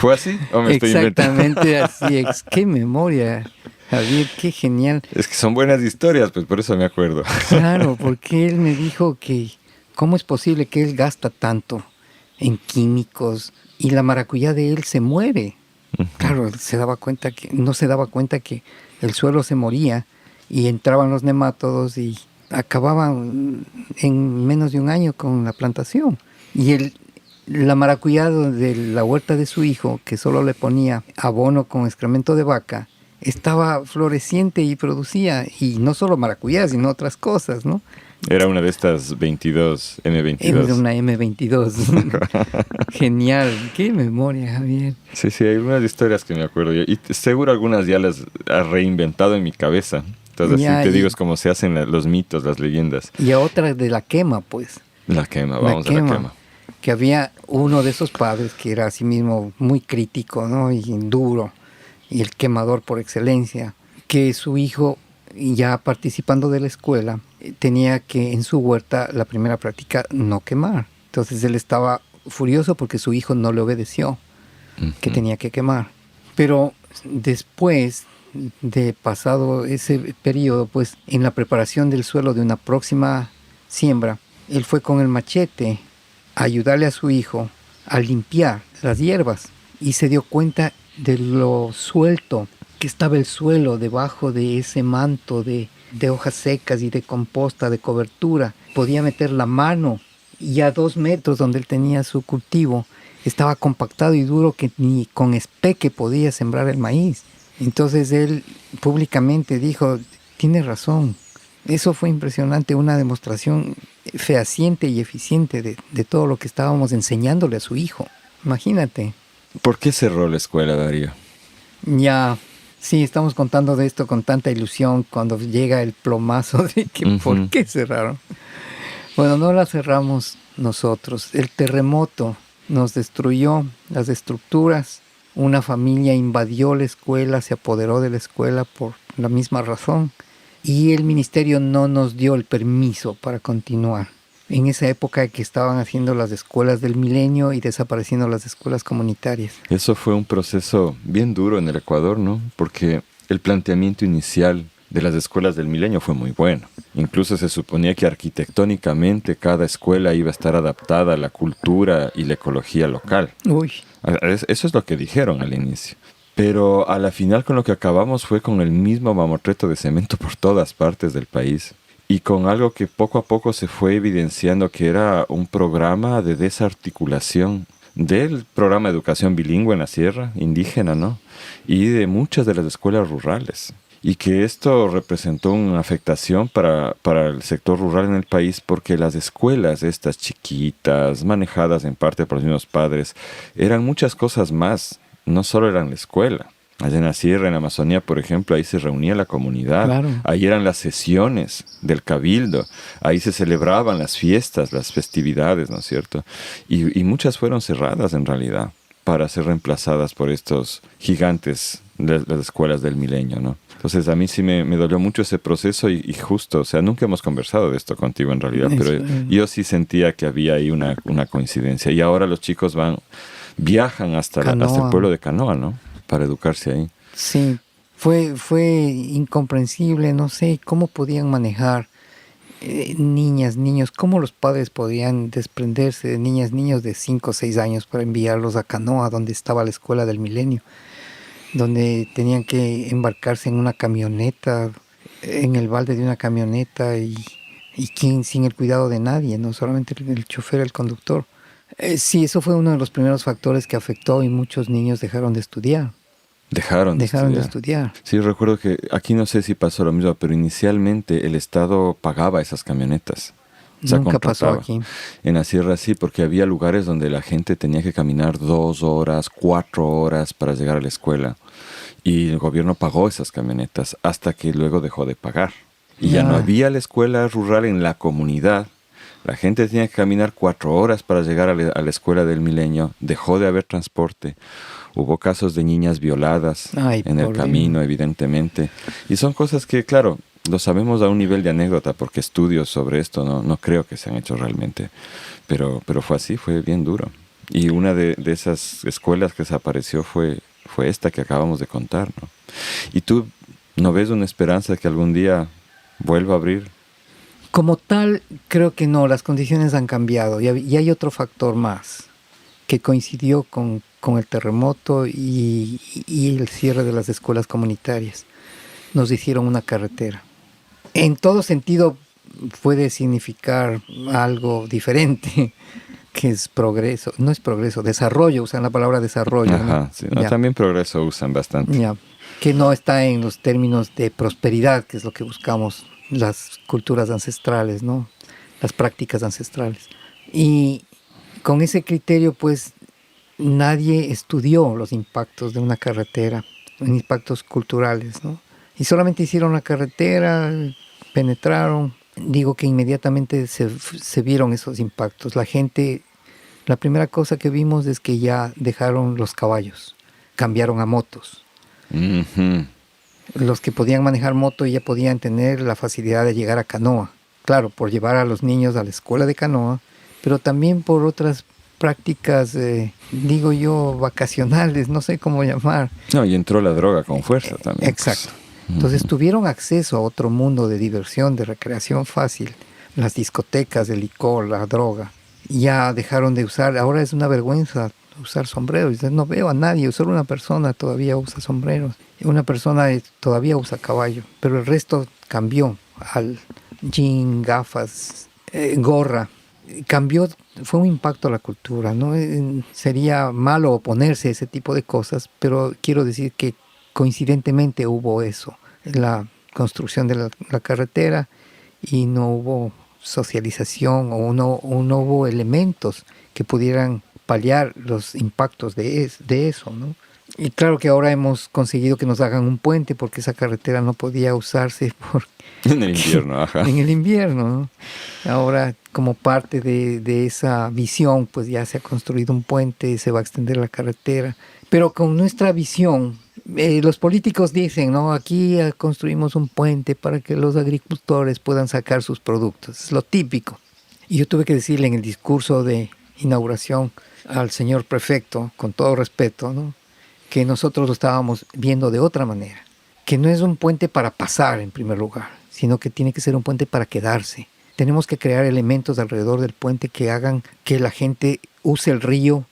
¿Fue así o me estoy inventando? Exactamente así. ¡Qué memoria, Javier! ¡Qué genial! Es que son buenas historias, pues por eso me acuerdo. Claro, porque él me dijo que ¿cómo es posible que él gasta tanto en químicos y la maracuyá de él se muere? Uh-huh. Claro, no se daba cuenta que el suelo se moría y entraban los nemátodos y acababan en menos de un año con la plantación. Y la maracuyá de la huerta de su hijo, que solo le ponía abono con excremento de vaca, estaba floreciente y producía, y no solo maracuyá, sino otras cosas, ¿no? Era una de estas M22. Era una M22. Genial. Qué memoria, Javier. Sí, hay algunas historias que me acuerdo yo. Y seguro algunas ya las has reinventado en mi cabeza. Entonces ya, así te digo, es como se hacen los mitos, las leyendas. Y a otra de la quema, pues. La quema, vamos a la quema. Que había uno de esos padres que era así mismo muy crítico, ¿no? Y duro. Y el quemador por excelencia. Que su hijo ya participando de la escuela, tenía que en su huerta, la primera práctica, no quemar. Entonces él estaba furioso porque su hijo no le obedeció, que tenía que quemar. Pero después de pasado ese periodo, pues en la preparación del suelo de una próxima siembra, él fue con el machete a ayudarle a su hijo a limpiar las hierbas y se dio cuenta de lo suelto que estaba el suelo debajo de ese manto de hojas secas y de composta, de cobertura. Podía meter la mano y a 2 metros donde él tenía su cultivo estaba compactado y duro que ni con espeque podía sembrar el maíz. Entonces él públicamente dijo, tiene razón. Eso fue impresionante, una demostración fehaciente y eficiente de todo lo que estábamos enseñándole a su hijo. Imagínate. ¿Por qué cerró la escuela, Darío? Ya, sí, estamos contando de esto con tanta ilusión cuando llega el plomazo de que ¿por qué cerraron? Bueno, no la cerramos nosotros. El terremoto nos destruyó las estructuras. Una familia invadió la escuela, se apoderó de la escuela por la misma razón. Y el ministerio no nos dio el permiso para continuar. En esa época que estaban haciendo las escuelas del milenio y desapareciendo las escuelas comunitarias. Eso fue un proceso bien duro en el Ecuador, ¿no? Porque el planteamiento inicial de las escuelas del milenio fue muy bueno. Incluso se suponía que arquitectónicamente cada escuela iba a estar adaptada a la cultura y la ecología local. Uy. Eso es lo que dijeron al inicio. Pero a la final con lo que acabamos fue con el mismo mamotreto de cemento por todas partes del país. Y con algo que poco a poco se fue evidenciando que era un programa de desarticulación del programa de educación bilingüe en la sierra indígena, ¿no? Y de muchas de las escuelas rurales. Y que esto representó una afectación para el sector rural en el país porque las escuelas, estas chiquitas, manejadas en parte por los mismos padres, eran muchas cosas más. No solo eran la escuela. Allá en la sierra, en la Amazonía, por ejemplo, ahí se reunía la comunidad. Claro. Ahí eran las sesiones del cabildo. Ahí se celebraban las fiestas, las festividades, ¿no es cierto? Y muchas fueron cerradas en realidad para ser reemplazadas por estos gigantes de las escuelas del milenio, ¿no? Entonces a mí sí me dolió mucho ese proceso y justo, o sea, nunca hemos conversado de esto contigo en realidad, pero yo sí sentía que había ahí una coincidencia. Y ahora los chicos viajan hasta el pueblo de Canoa, ¿no? Para educarse ahí. Sí, fue incomprensible, no sé cómo podían manejar niñas, niños, cómo los padres podían desprenderse de niñas, niños de 5 o 6 años para enviarlos a Canoa, donde estaba la escuela del milenio, donde tenían que embarcarse en una camioneta, en el balde de una camioneta y sin el cuidado de nadie, no solamente el chofer, el conductor. Sí, eso fue uno de los primeros factores que afectó y muchos niños dejaron de estudiar. Dejaron de estudiar. Sí, recuerdo que aquí no sé si pasó lo mismo, pero inicialmente el Estado pagaba esas camionetas. Nunca pasó aquí. En la sierra sí, porque había lugares donde la gente tenía que caminar 2 horas, 4 horas para llegar a la escuela. Y el gobierno pagó esas camionetas hasta que luego dejó de pagar. Y ya no había la escuela rural en la comunidad. La gente tenía que caminar 4 horas para llegar a la escuela del milenio. Dejó de haber transporte. Hubo casos de niñas violadas en el camino, evidentemente. Y son cosas que, claro, lo sabemos a un nivel de anécdota, porque estudios sobre esto no creo que se han hecho realmente. Pero fue así, fue bien duro. Y una de esas escuelas que desapareció fue esta que acabamos de contar, ¿no? ¿Y tú no ves una esperanza de que algún día vuelva a abrir? Como tal, creo que no, las condiciones han cambiado y hay otro factor más que coincidió con el terremoto y el cierre de las escuelas comunitarias. Nos hicieron una carretera. En todo sentido puede significar algo diferente, que es progreso. No es progreso, desarrollo, usan la palabra desarrollo. Ajá, ¿no? Sí, ¿no? También progreso usan bastante. Ya, que no está en los términos de prosperidad, que es lo que buscamos las culturas ancestrales, ¿no? Las prácticas ancestrales. Y con ese criterio, pues, nadie estudió los impactos de una carretera, impactos culturales, ¿no? Y solamente hicieron la carretera, penetraron. Digo que inmediatamente se vieron esos impactos. La gente, la primera cosa que vimos es que ya dejaron los caballos, cambiaron a motos. Uh-huh. Los que podían manejar moto ya podían tener la facilidad de llegar a canoa. Claro, por llevar a los niños a la escuela de canoa, pero también por otras prácticas, digo yo, vacacionales, no sé cómo llamar. No, y entró la droga con fuerza también. Exacto. Entonces tuvieron acceso a otro mundo de diversión, de recreación fácil. Las discotecas, el licor, la droga. Ya dejaron de usar, ahora es una vergüenza usar sombreros. No veo a nadie, solo una persona todavía usa sombreros. Una persona todavía usa caballo, pero el resto cambió al jean, gafas, gorra. Cambió, fue un impacto a la cultura, ¿no? Sería malo oponerse a ese tipo de cosas, pero quiero decir que coincidentemente hubo eso, la construcción de la carretera, y no hubo socialización o no hubo elementos que pudieran paliar los impactos de eso, ¿no? Y claro que ahora hemos conseguido que nos hagan un puente porque esa carretera no podía usarse en el invierno, ajá. En el invierno, ¿no? Ahora, como parte de esa visión, pues ya se ha construido un puente, se va a extender la carretera. Pero con nuestra visión, los políticos dicen, ¿no? Aquí construimos un puente para que los agricultores puedan sacar sus productos. Es lo típico. Y yo tuve que decirle en el discurso de inauguración al señor prefecto, con todo respeto, ¿no?, que nosotros lo estábamos viendo de otra manera. Que no es un puente para pasar en primer lugar, sino que tiene que ser un puente para quedarse. Tenemos que crear elementos alrededor del puente que hagan que la gente use el río,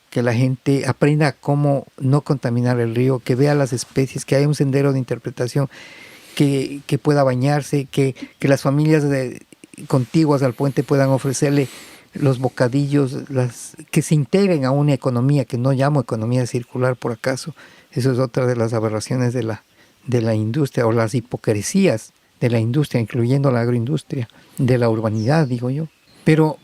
que la gente aprenda cómo no contaminar el río, que vea las especies, que haya un sendero de interpretación, que pueda bañarse, que las familias contiguas al puente puedan ofrecerle los bocadillos, que se integren a una economía que no llamo economía circular por acaso. Eso es otra de las aberraciones de la industria, o las hipocresías de la industria, incluyendo la agroindustria, de la urbanidad, digo yo. Pero,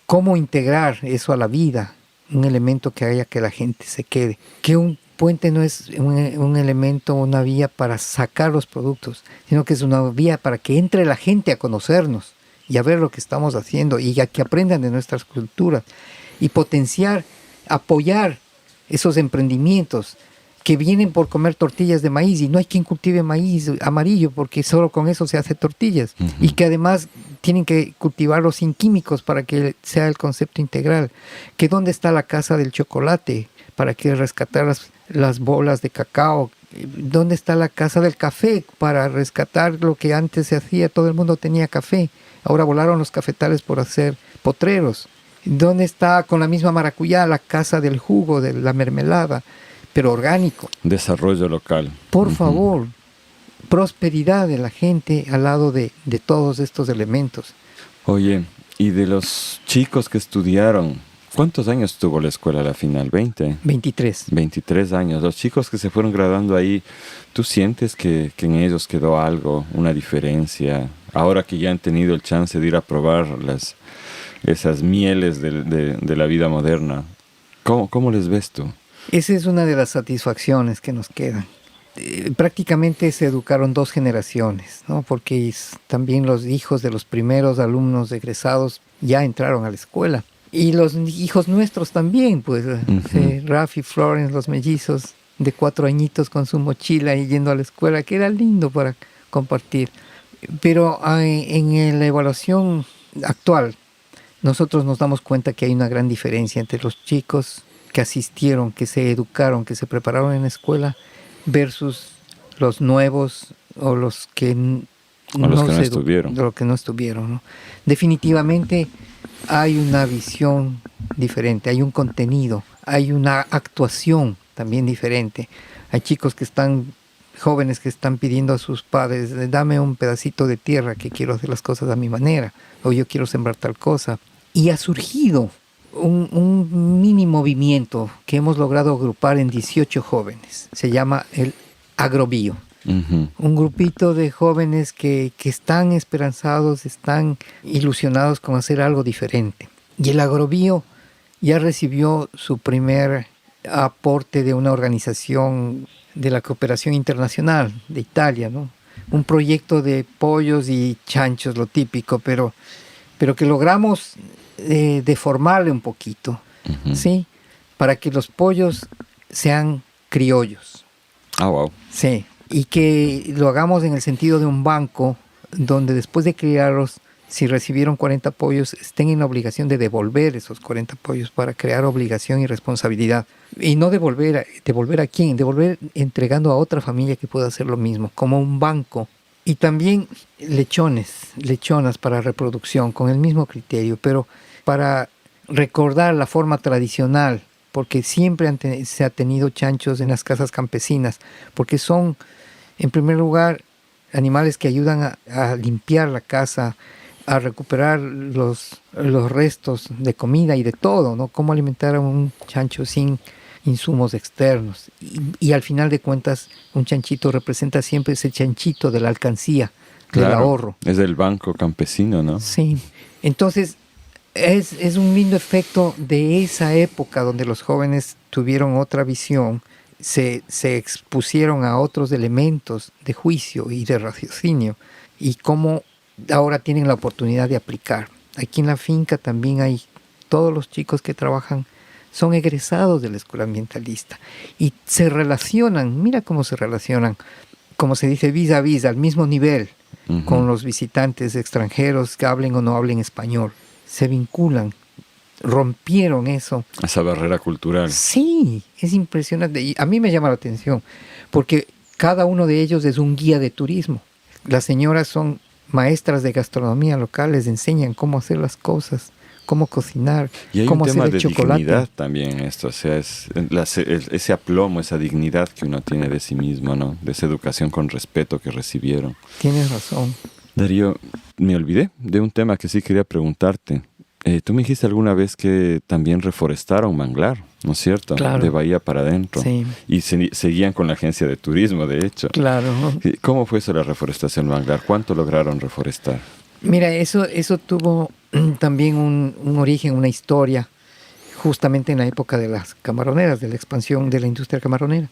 ¿cómo integrar eso a la vida? Un elemento que haya que la gente se quede. Que un puente no es un elemento, una vía para sacar los productos, sino que es una vía para que entre la gente a conocernos y a ver lo que estamos haciendo y a que aprendan de nuestras culturas y potenciar, apoyar esos emprendimientos que vienen por comer tortillas de maíz, y no hay quien cultive maíz amarillo porque solo con eso se hace tortillas. Uh-huh. Y que además tienen que cultivarlo sin químicos para que sea el concepto integral. Que dónde está la casa del chocolate para que rescatar las bolas de cacao. ¿Dónde está la casa del café para rescatar lo que antes se hacía? Todo el mundo tenía café. Ahora volaron los cafetales por hacer potreros. ¿Dónde está, con la misma maracuyá, la casa del jugo, de la mermelada, pero orgánico? Desarrollo local. Por favor, prosperidad de la gente al lado de todos estos elementos. Oye, y de los chicos que estudiaron, ¿cuántos años tuvo la escuela a la final? ¿20? 23. 23 años. Los chicos que se fueron graduando ahí, ¿tú sientes que en ellos quedó algo, una diferencia? Ahora que ya han tenido el chance de ir a probar esas mieles de la vida moderna, ¿cómo les ves tú? Esa es una de las satisfacciones que nos quedan. Prácticamente se educaron 2 generaciones, ¿no? Porque también los hijos de los primeros alumnos egresados ya entraron a la escuela. Y los hijos nuestros también, pues, Rafi, Florence, los mellizos de 4 añitos con su mochila y yendo a la escuela, que era lindo para compartir. Pero en la evaluación actual, nosotros nos damos cuenta que hay una gran diferencia entre los chicos que asistieron, que se educaron, que se prepararon en la escuela, versus los nuevos o los que no estuvieron, ¿no? Definitivamente hay una visión diferente, hay un contenido, hay una actuación también diferente. Hay chicos que están, jóvenes que están pidiendo a sus padres, dame un pedacito de tierra que quiero hacer las cosas a mi manera, o yo quiero sembrar tal cosa. Y ha surgido un mini movimiento que hemos logrado agrupar en 18 jóvenes. Se llama el Agrobío. Uh-huh. Un grupito de jóvenes que están esperanzados, están ilusionados con hacer algo diferente. Y el Agrobío ya recibió su primer aporte de una organización de la cooperación internacional de Italia, ¿no? Un proyecto de pollos y chanchos, lo típico, pero que logramos deformarle un poquito, uh-huh, ¿sí? Para que los pollos sean criollos. Ah, wow. Sí, y que lo hagamos en el sentido de un banco donde después de criarlos, si recibieron 40 pollos, estén en la obligación de devolver esos 40 pollos para crear obligación y responsabilidad. Y no devolver a quién, devolver entregando a otra familia que pueda hacer lo mismo, como un banco. Y también lechonas para reproducción, con el mismo criterio, pero para recordar la forma tradicional, porque siempre se ha tenido chanchos en las casas campesinas, porque son, en primer lugar, animales que ayudan a limpiar la casa, a recuperar los restos de comida y de todo, ¿no? Cómo alimentar a un chancho sin insumos externos. Y al final de cuentas, un chanchito representa siempre ese chanchito de la alcancía, del ahorro. Es del banco campesino, ¿no? Sí. Entonces, es un lindo efecto de esa época donde los jóvenes tuvieron otra visión, se expusieron a otros elementos de juicio y de raciocinio, y cómo ahora tienen la oportunidad de aplicar. Aquí en la finca también hay todos los chicos que trabajan, son egresados de la escuela ambientalista y se relacionan, mira cómo se relacionan, como se dice, vis a vis, al mismo nivel, con los visitantes extranjeros que hablen o no hablen español. Se vinculan, rompieron eso. Esa barrera cultural. Sí, es impresionante. Y a mí me llama la atención, porque cada uno de ellos es un guía de turismo. Las señoras son maestras de gastronomía local, les enseñan cómo hacer las cosas, cómo cocinar, y hay cómo un tema hacer el de chocolate. Dignidad también esto, o sea, ese aplomo, esa dignidad que uno tiene de sí mismo, ¿no? De esa educación con respeto que recibieron. Tienes razón. Darío, me olvidé de un tema que sí quería preguntarte. Tú me dijiste alguna vez que también reforestaron manglar, ¿no es cierto? Claro. De Bahía para adentro. Sí. Y seguían con la agencia de turismo, de hecho. Claro. ¿Cómo fue eso la reforestación manglar? ¿Cuánto lograron reforestar? Mira, eso tuvo también un origen, una historia, justamente en la época de las camaroneras, de la expansión de la industria camaronera.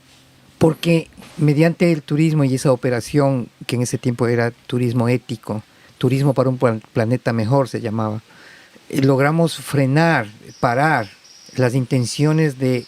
Porque mediante el turismo y esa operación, que en ese tiempo era turismo ético, turismo para un planeta mejor se llamaba, logramos parar las intenciones de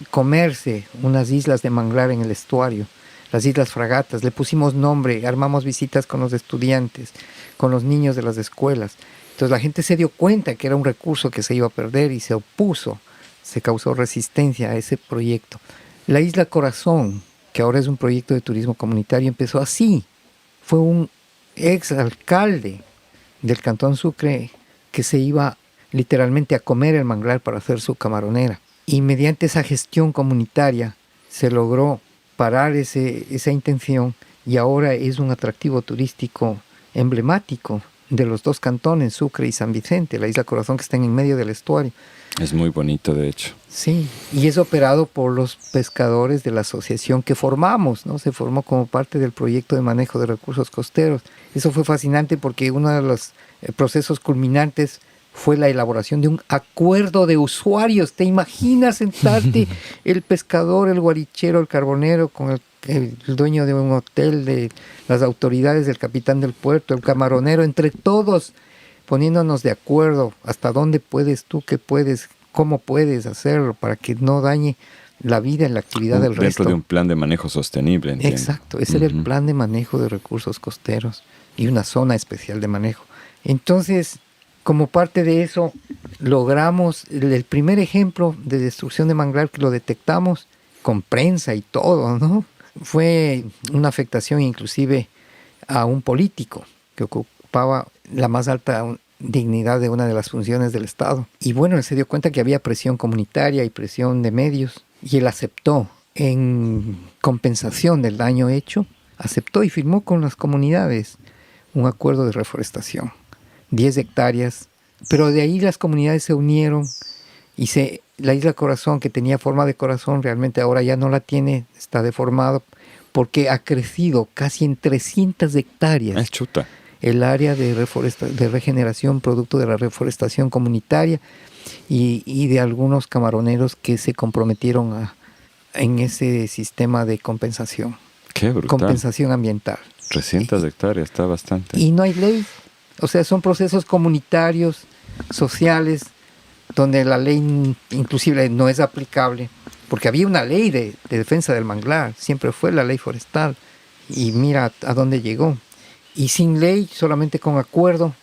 comerse unas islas de manglar en el estuario, las Islas Fragatas. Le pusimos nombre, armamos visitas con los estudiantes, con los niños de las escuelas. Entonces la gente se dio cuenta que era un recurso que se iba a perder y se opuso, se causó resistencia a ese proyecto. La Isla Corazón, que ahora es un proyecto de turismo comunitario, empezó así. Fue un exalcalde del Cantón Sucre que se iba literalmente a comer el manglar para hacer su camaronera. Y mediante esa gestión comunitaria se logró parar esa intención, y ahora es un atractivo turístico emblemático de los dos cantones, Sucre y San Vicente, la Isla Corazón, que están en medio del estuario. Es muy bonito, de hecho. Sí, y es operado por los pescadores de la asociación que formamos, ¿no? Se formó como parte del proyecto de manejo de recursos costeros. Eso fue fascinante porque uno de los procesos culminantes fue la elaboración de un acuerdo de usuarios. ¿Te imaginas sentarte el pescador, el guarichero, el carbonero con el dueño de un hotel, de las autoridades, del capitán del puerto, el camaronero, entre todos poniéndonos de acuerdo hasta dónde puedes tú, qué puedes, cómo puedes hacerlo para que no dañe la vida y la actividad del resto? Dentro de un plan de manejo sostenible, entiendo. Exacto, ese era el plan de manejo de recursos costeros y una zona especial de manejo. Entonces, como parte de eso, logramos el primer ejemplo de destrucción de manglar, que lo detectamos con prensa y todo, ¿no? Fue una afectación inclusive a un político que ocupaba la más alta dignidad de una de las funciones del Estado. Y bueno, él se dio cuenta que había presión comunitaria y presión de medios, y él aceptó, en compensación del daño hecho, aceptó y firmó con las comunidades un acuerdo de reforestación, 10 hectáreas, pero de ahí las comunidades se unieron y la Isla Corazón, que tenía forma de corazón, realmente ahora ya no la tiene, está deformado, porque ha crecido casi en 300 hectáreas. Es chuta. El área de regeneración producto de la reforestación comunitaria y de algunos camaroneros que se comprometieron en ese sistema de compensación. Qué brutal. Compensación ambiental. 300 hectáreas, está bastante. Y no hay ley. O sea, son procesos comunitarios, sociales, donde la ley inclusive no es aplicable, porque había una ley de defensa del manglar, siempre fue la ley forestal, y mira a dónde llegó. Y sin ley, solamente con acuerdo,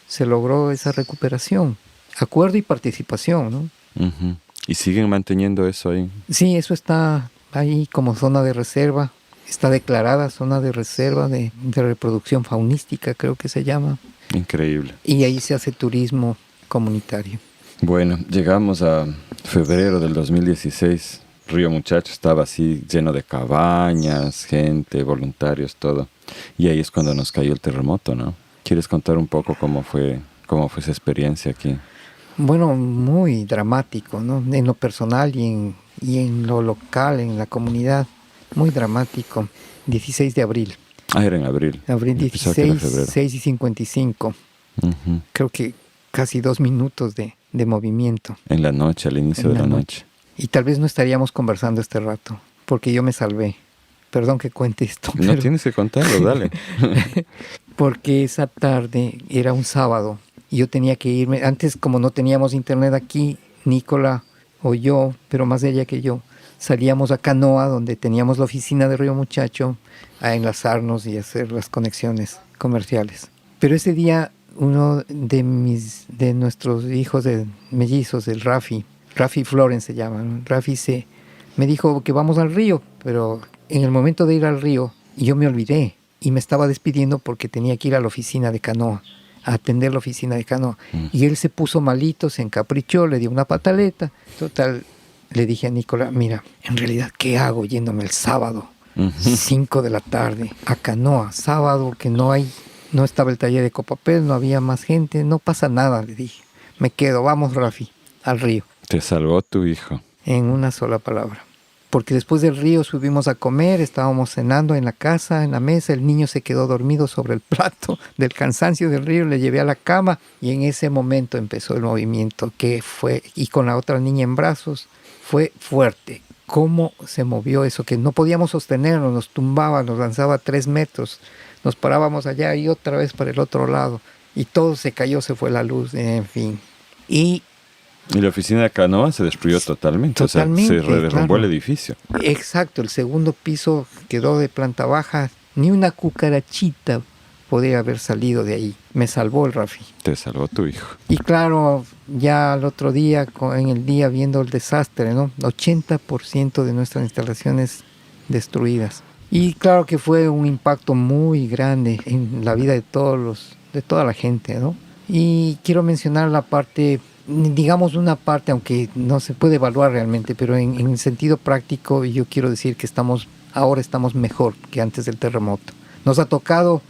se logró esa recuperación. Acuerdo y participación, ¿no? Ujú. ¿Y siguen manteniendo eso ahí? Sí, eso está ahí como zona de reserva. Está declarada zona de reserva de reproducción faunística, creo que se llama. Increíble. Y ahí se hace turismo comunitario. Bueno, llegamos a febrero del 2016. Río Muchacho estaba así lleno de cabañas, gente, voluntarios, todo. Y ahí es cuando nos cayó el terremoto, ¿no? ¿Quieres contar un poco cómo fue esa experiencia aquí? Bueno, muy dramático, ¿no? En lo personal y en lo local, en la comunidad. Muy dramático. 16 de abril. Ah, era en abril. Abril Yo pensaba que era 16, febrero. 6 y 55. Ujú. Creo que casi 2 minutos de movimiento. En la noche, al inicio En de la la noche. Y tal vez no estaríamos conversando este rato, porque yo me salvé. Perdón que cuente esto. No tienes que contarlo, dale. Porque esa tarde era un sábado y yo tenía que irme. Antes, como no teníamos internet aquí, Nicola o yo, pero más ella que yo, salíamos a Canoa, donde teníamos la oficina de Río Muchacho, a enlazarnos y hacer las conexiones comerciales. Pero ese día, uno de nuestros hijos mellizos, el Rafi Florence se llama, ¿no? Rafi me dijo que vamos al río, pero en el momento de ir al río, yo me olvidé y me estaba despidiendo porque tenía que ir a la oficina de Canoa, a atender la oficina de Canoa. Y él se puso malito, se encaprichó, le dio una pataleta. Total, le dije a Nicola, mira, en realidad, ¿qué hago yéndome el sábado, 5 de la tarde, a Canoa? Sábado que no estaba el taller de Ecopapel, no había más gente, no pasa nada, le dije. Me quedo, vamos, Rafi, al río. Te salvó tu hijo. En una sola palabra. Porque después del río subimos a comer, estábamos cenando en la casa, en la mesa, el niño se quedó dormido sobre el plato del cansancio del río, le llevé a la cama y en ese momento empezó el movimiento y con la otra niña en brazos, fue fuerte. Cómo se movió eso, que no podíamos sostenernos, nos tumbaba, nos lanzaba 3 metros, nos parábamos allá y otra vez para el otro lado y todo se cayó, se fue la luz, en fin. Y la oficina de Canoa se destruyó totalmente. Totalmente, o sea, se derrumbó claro. el edificio. Exacto, el segundo piso quedó de planta baja. Ni una cucarachita podía haber salido de ahí. Me salvó el Rafi. Te salvó tu hijo. Y claro, ya al otro día, en el día viendo el desastre, ¿no? 80% de nuestras instalaciones destruidas. Y claro que fue un impacto muy grande en la vida de toda la gente, ¿no? Y quiero mencionar la parte, digamos una parte, aunque no se puede evaluar realmente, pero en sentido práctico yo quiero decir que ahora estamos mejor que antes del terremoto. Nos ha tocado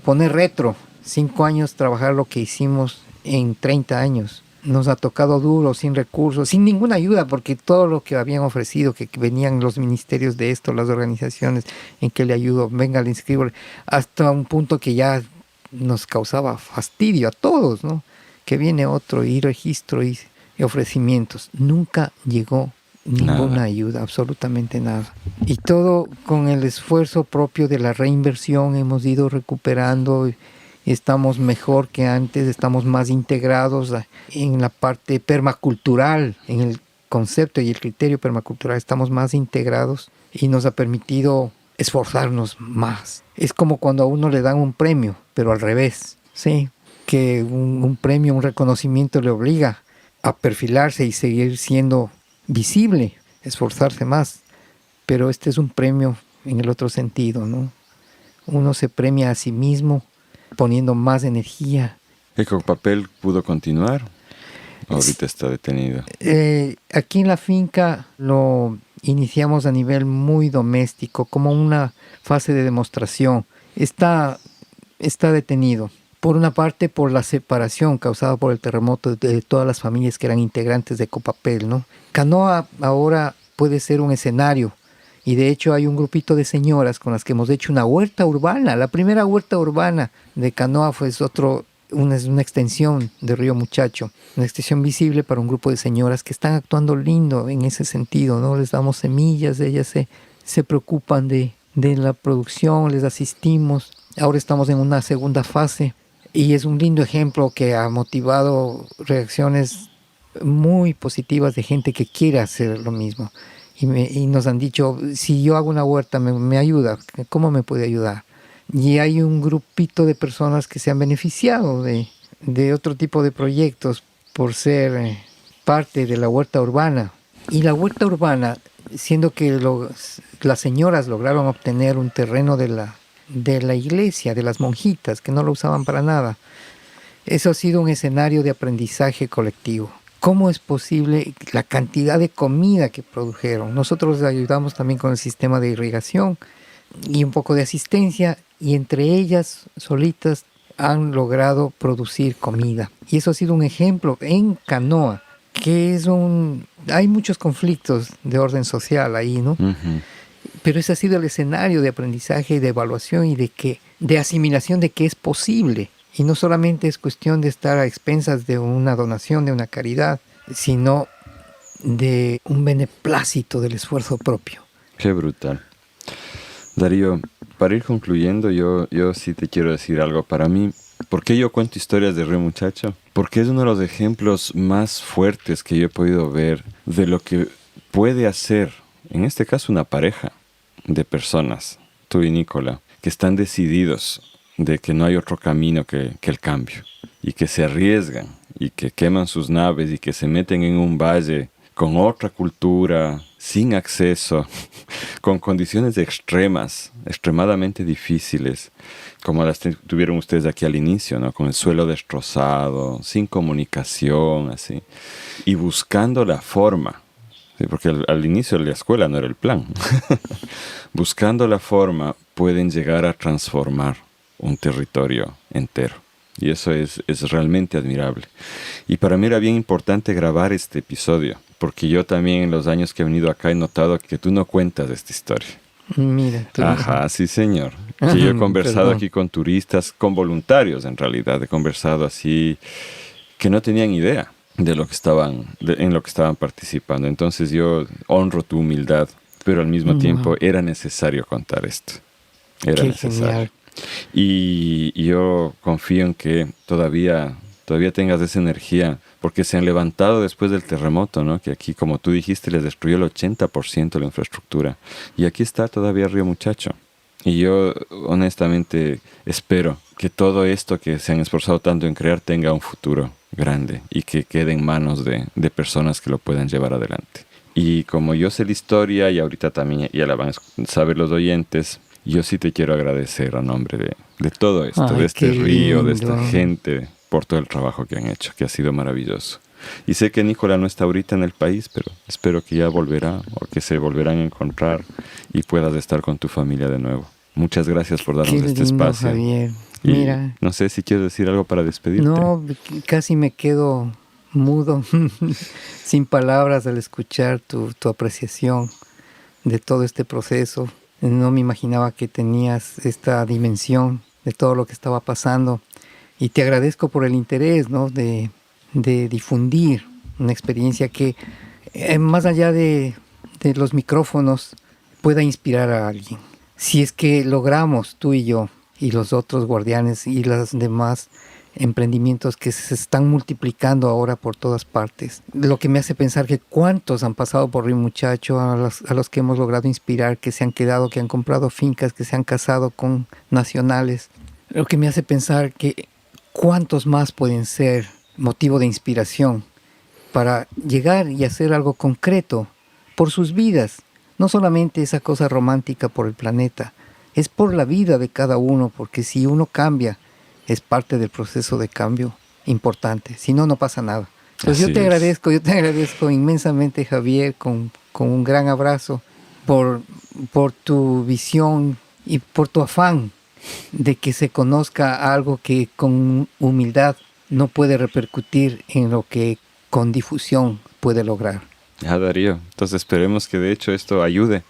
poner retro, 5 años trabajar lo que hicimos en 30 años. Nos ha tocado duro, sin recursos, sin ninguna ayuda, porque todo lo que habían ofrecido, que venían los ministerios de esto, las organizaciones en que le ayudo, venga, le inscribo, hasta un punto que ya nos causaba fastidio a todos, ¿no? Que viene otro y registro y ofrecimientos. Nunca llegó ninguna ayuda, absolutamente nada. Y todo con el esfuerzo propio de la reinversión hemos ido recuperando. Estamos mejor que antes, estamos más integrados en la parte permacultural, en el concepto y el criterio permacultural, estamos más integrados y nos ha permitido esforzarnos más. Es como cuando a uno le dan un premio, pero al revés, ¿sí? Que un premio, un reconocimiento le obliga a perfilarse y seguir siendo visible, esforzarse más. Pero este es un premio en el otro sentido, ¿no? Uno se premia a sí mismo poniendo más energía. ¿Ecopapel pudo continuar? Ahorita está detenido. Aquí en la finca lo iniciamos a nivel muy doméstico, como una fase de demostración. Está detenido. Por una parte, por la separación causada por el terremoto de todas las familias que eran integrantes de Ecopapel, ¿no? Canoa ahora puede ser un escenario. Y de hecho hay un grupito de señoras con las que hemos hecho una huerta urbana. La primera huerta urbana de Canoa fue una extensión de Río Muchacho, una extensión visible para un grupo de señoras que están actuando lindo en ese sentido, ¿no? Les damos semillas, ellas se preocupan de la producción, les asistimos. Ahora estamos en una segunda fase y es un lindo ejemplo que ha motivado reacciones muy positivas de gente que quiere hacer lo mismo. y nos han dicho, si yo hago una huerta, me ayuda, ¿cómo me puede ayudar? Y hay un grupito de personas que se han beneficiado de otro tipo de proyectos por ser parte de la huerta urbana. Y la huerta urbana, siendo que las señoras lograron obtener un terreno de la iglesia, de las monjitas, que no lo usaban para nada, eso ha sido un escenario de aprendizaje colectivo. ¿Cómo es posible la cantidad de comida que produjeron? Nosotros les ayudamos también con el sistema de irrigación y un poco de asistencia, y entre ellas solitas han logrado producir comida. Y eso ha sido un ejemplo en Canoa, que hay muchos conflictos de orden social ahí, ¿no? Ujú. Pero ese ha sido el escenario de aprendizaje y de evaluación y de asimilación de que es posible. Y no solamente es cuestión de estar a expensas de una donación, de una caridad, sino de un beneplácito del esfuerzo propio. Qué brutal. Darío, para ir concluyendo, yo sí te quiero decir algo. Para mí, ¿por qué yo cuento historias de Río Muchacho? Porque es uno de los ejemplos más fuertes que yo he podido ver de lo que puede hacer, en este caso, una pareja de personas, tú y Nicola, que están decididos de que no hay otro camino que el cambio, y que se arriesgan, y que queman sus naves, y que se meten en un valle con otra cultura, sin acceso, con condiciones extremas, extremadamente difíciles, como las tuvieron ustedes aquí al inicio, ¿no? Con el suelo destrozado, sin comunicación, así, y buscando la forma, ¿sí? Porque al inicio de la escuela no era el plan. Buscando la forma, pueden llegar a transformar un territorio entero. Y eso es realmente admirable. Y para mí era bien importante grabar este episodio, porque yo también en los años que he venido acá he notado que tú no cuentas esta historia. Mira, tú. Ajá, sí señor. Que yo he conversado Perdón. aquí con turistas, con voluntarios en realidad. He conversado así que no tenían idea de lo que en lo que estaban participando. Entonces yo honro tu humildad, pero al mismo tiempo era necesario contar esto. Era Qué necesario. genial. Y yo confío en que todavía tengas esa energía, porque se han levantado después del terremoto, ¿no? Que aquí, como tú dijiste, les destruyó el 80% de la infraestructura. Y aquí está todavía Río Muchacho. Y yo honestamente espero que todo esto que se han esforzado tanto en crear tenga un futuro grande y que quede en manos de personas que lo puedan llevar adelante. Y como yo sé la historia, y ahorita también ya la van a saber los oyentes, yo sí te quiero agradecer a nombre de todo esto, Ay, de este qué río, de esta lindo. gente, por todo el trabajo que han hecho, que ha sido maravilloso. Y sé que Nicola no está ahorita en el país, pero espero que ya volverá o que se volverán a encontrar y puedas estar con tu familia de nuevo. Muchas gracias por darnos Qué este lindo, espacio. Javier. Y Mira, no sé si quieres decir algo para despedirte. no, casi me quedo mudo, sin palabras al escuchar tu apreciación de todo este proceso. No me imaginaba que tenías esta dimensión de todo lo que estaba pasando. Y te agradezco por el interés, ¿no? de difundir una experiencia que, más allá de los micrófonos, pueda inspirar a alguien. Si es que logramos, tú y yo, y los otros guardianes y los demás emprendimientos que se están multiplicando ahora por todas partes, lo que me hace pensar que cuántos han pasado por Río Muchacho, a los que hemos logrado inspirar, que se han quedado, que han comprado fincas, que se han casado con nacionales, lo que me hace pensar que cuántos más pueden ser motivo de inspiración para llegar y hacer algo concreto por sus vidas. No solamente esa cosa romántica por el planeta, es por la vida de cada uno, porque si uno cambia, es parte del proceso de cambio importante. Si no, no pasa nada. Entonces yo te agradezco inmensamente, Javier, con un gran abrazo por tu visión y por tu afán de que se conozca algo que con humildad no puede repercutir en lo que con difusión puede lograr. Ya, Darío. Entonces esperemos que de hecho esto ayude.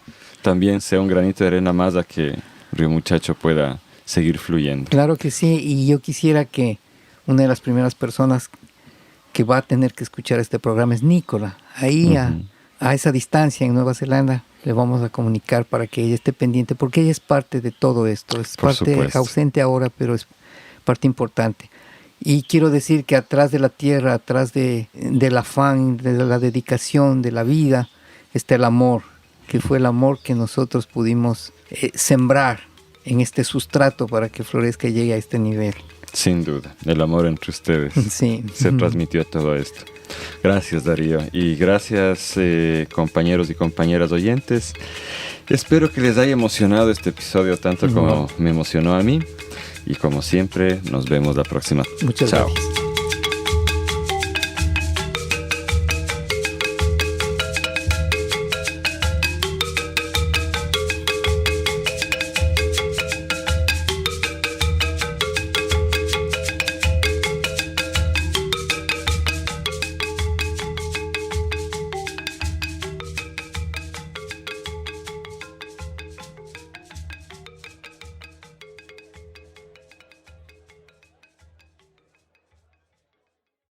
También sea un granito de arena más a que Río Muchacho pueda seguir fluyendo. Claro que sí, y yo quisiera que una de las primeras personas que va a tener que escuchar este programa es Nicola. Ahí a esa distancia en Nueva Zelanda le vamos a comunicar para que ella esté pendiente, porque ella es parte de todo esto, es Por parte supuesto. ausente ahora, pero es parte importante. Y quiero decir que atrás de la tierra, atrás del afán, de la dedicación, de la vida, está el amor que fue el amor que nosotros pudimos sembrar en este sustrato para que florezca y llegue a este nivel. Sin duda, el amor entre ustedes Sí. se transmitió a todo esto. Gracias, Darío, y gracias, compañeros y compañeras oyentes. Espero que les haya emocionado este episodio tanto como me emocionó a mí. Y como siempre, nos vemos la próxima. Muchas Chao. gracias.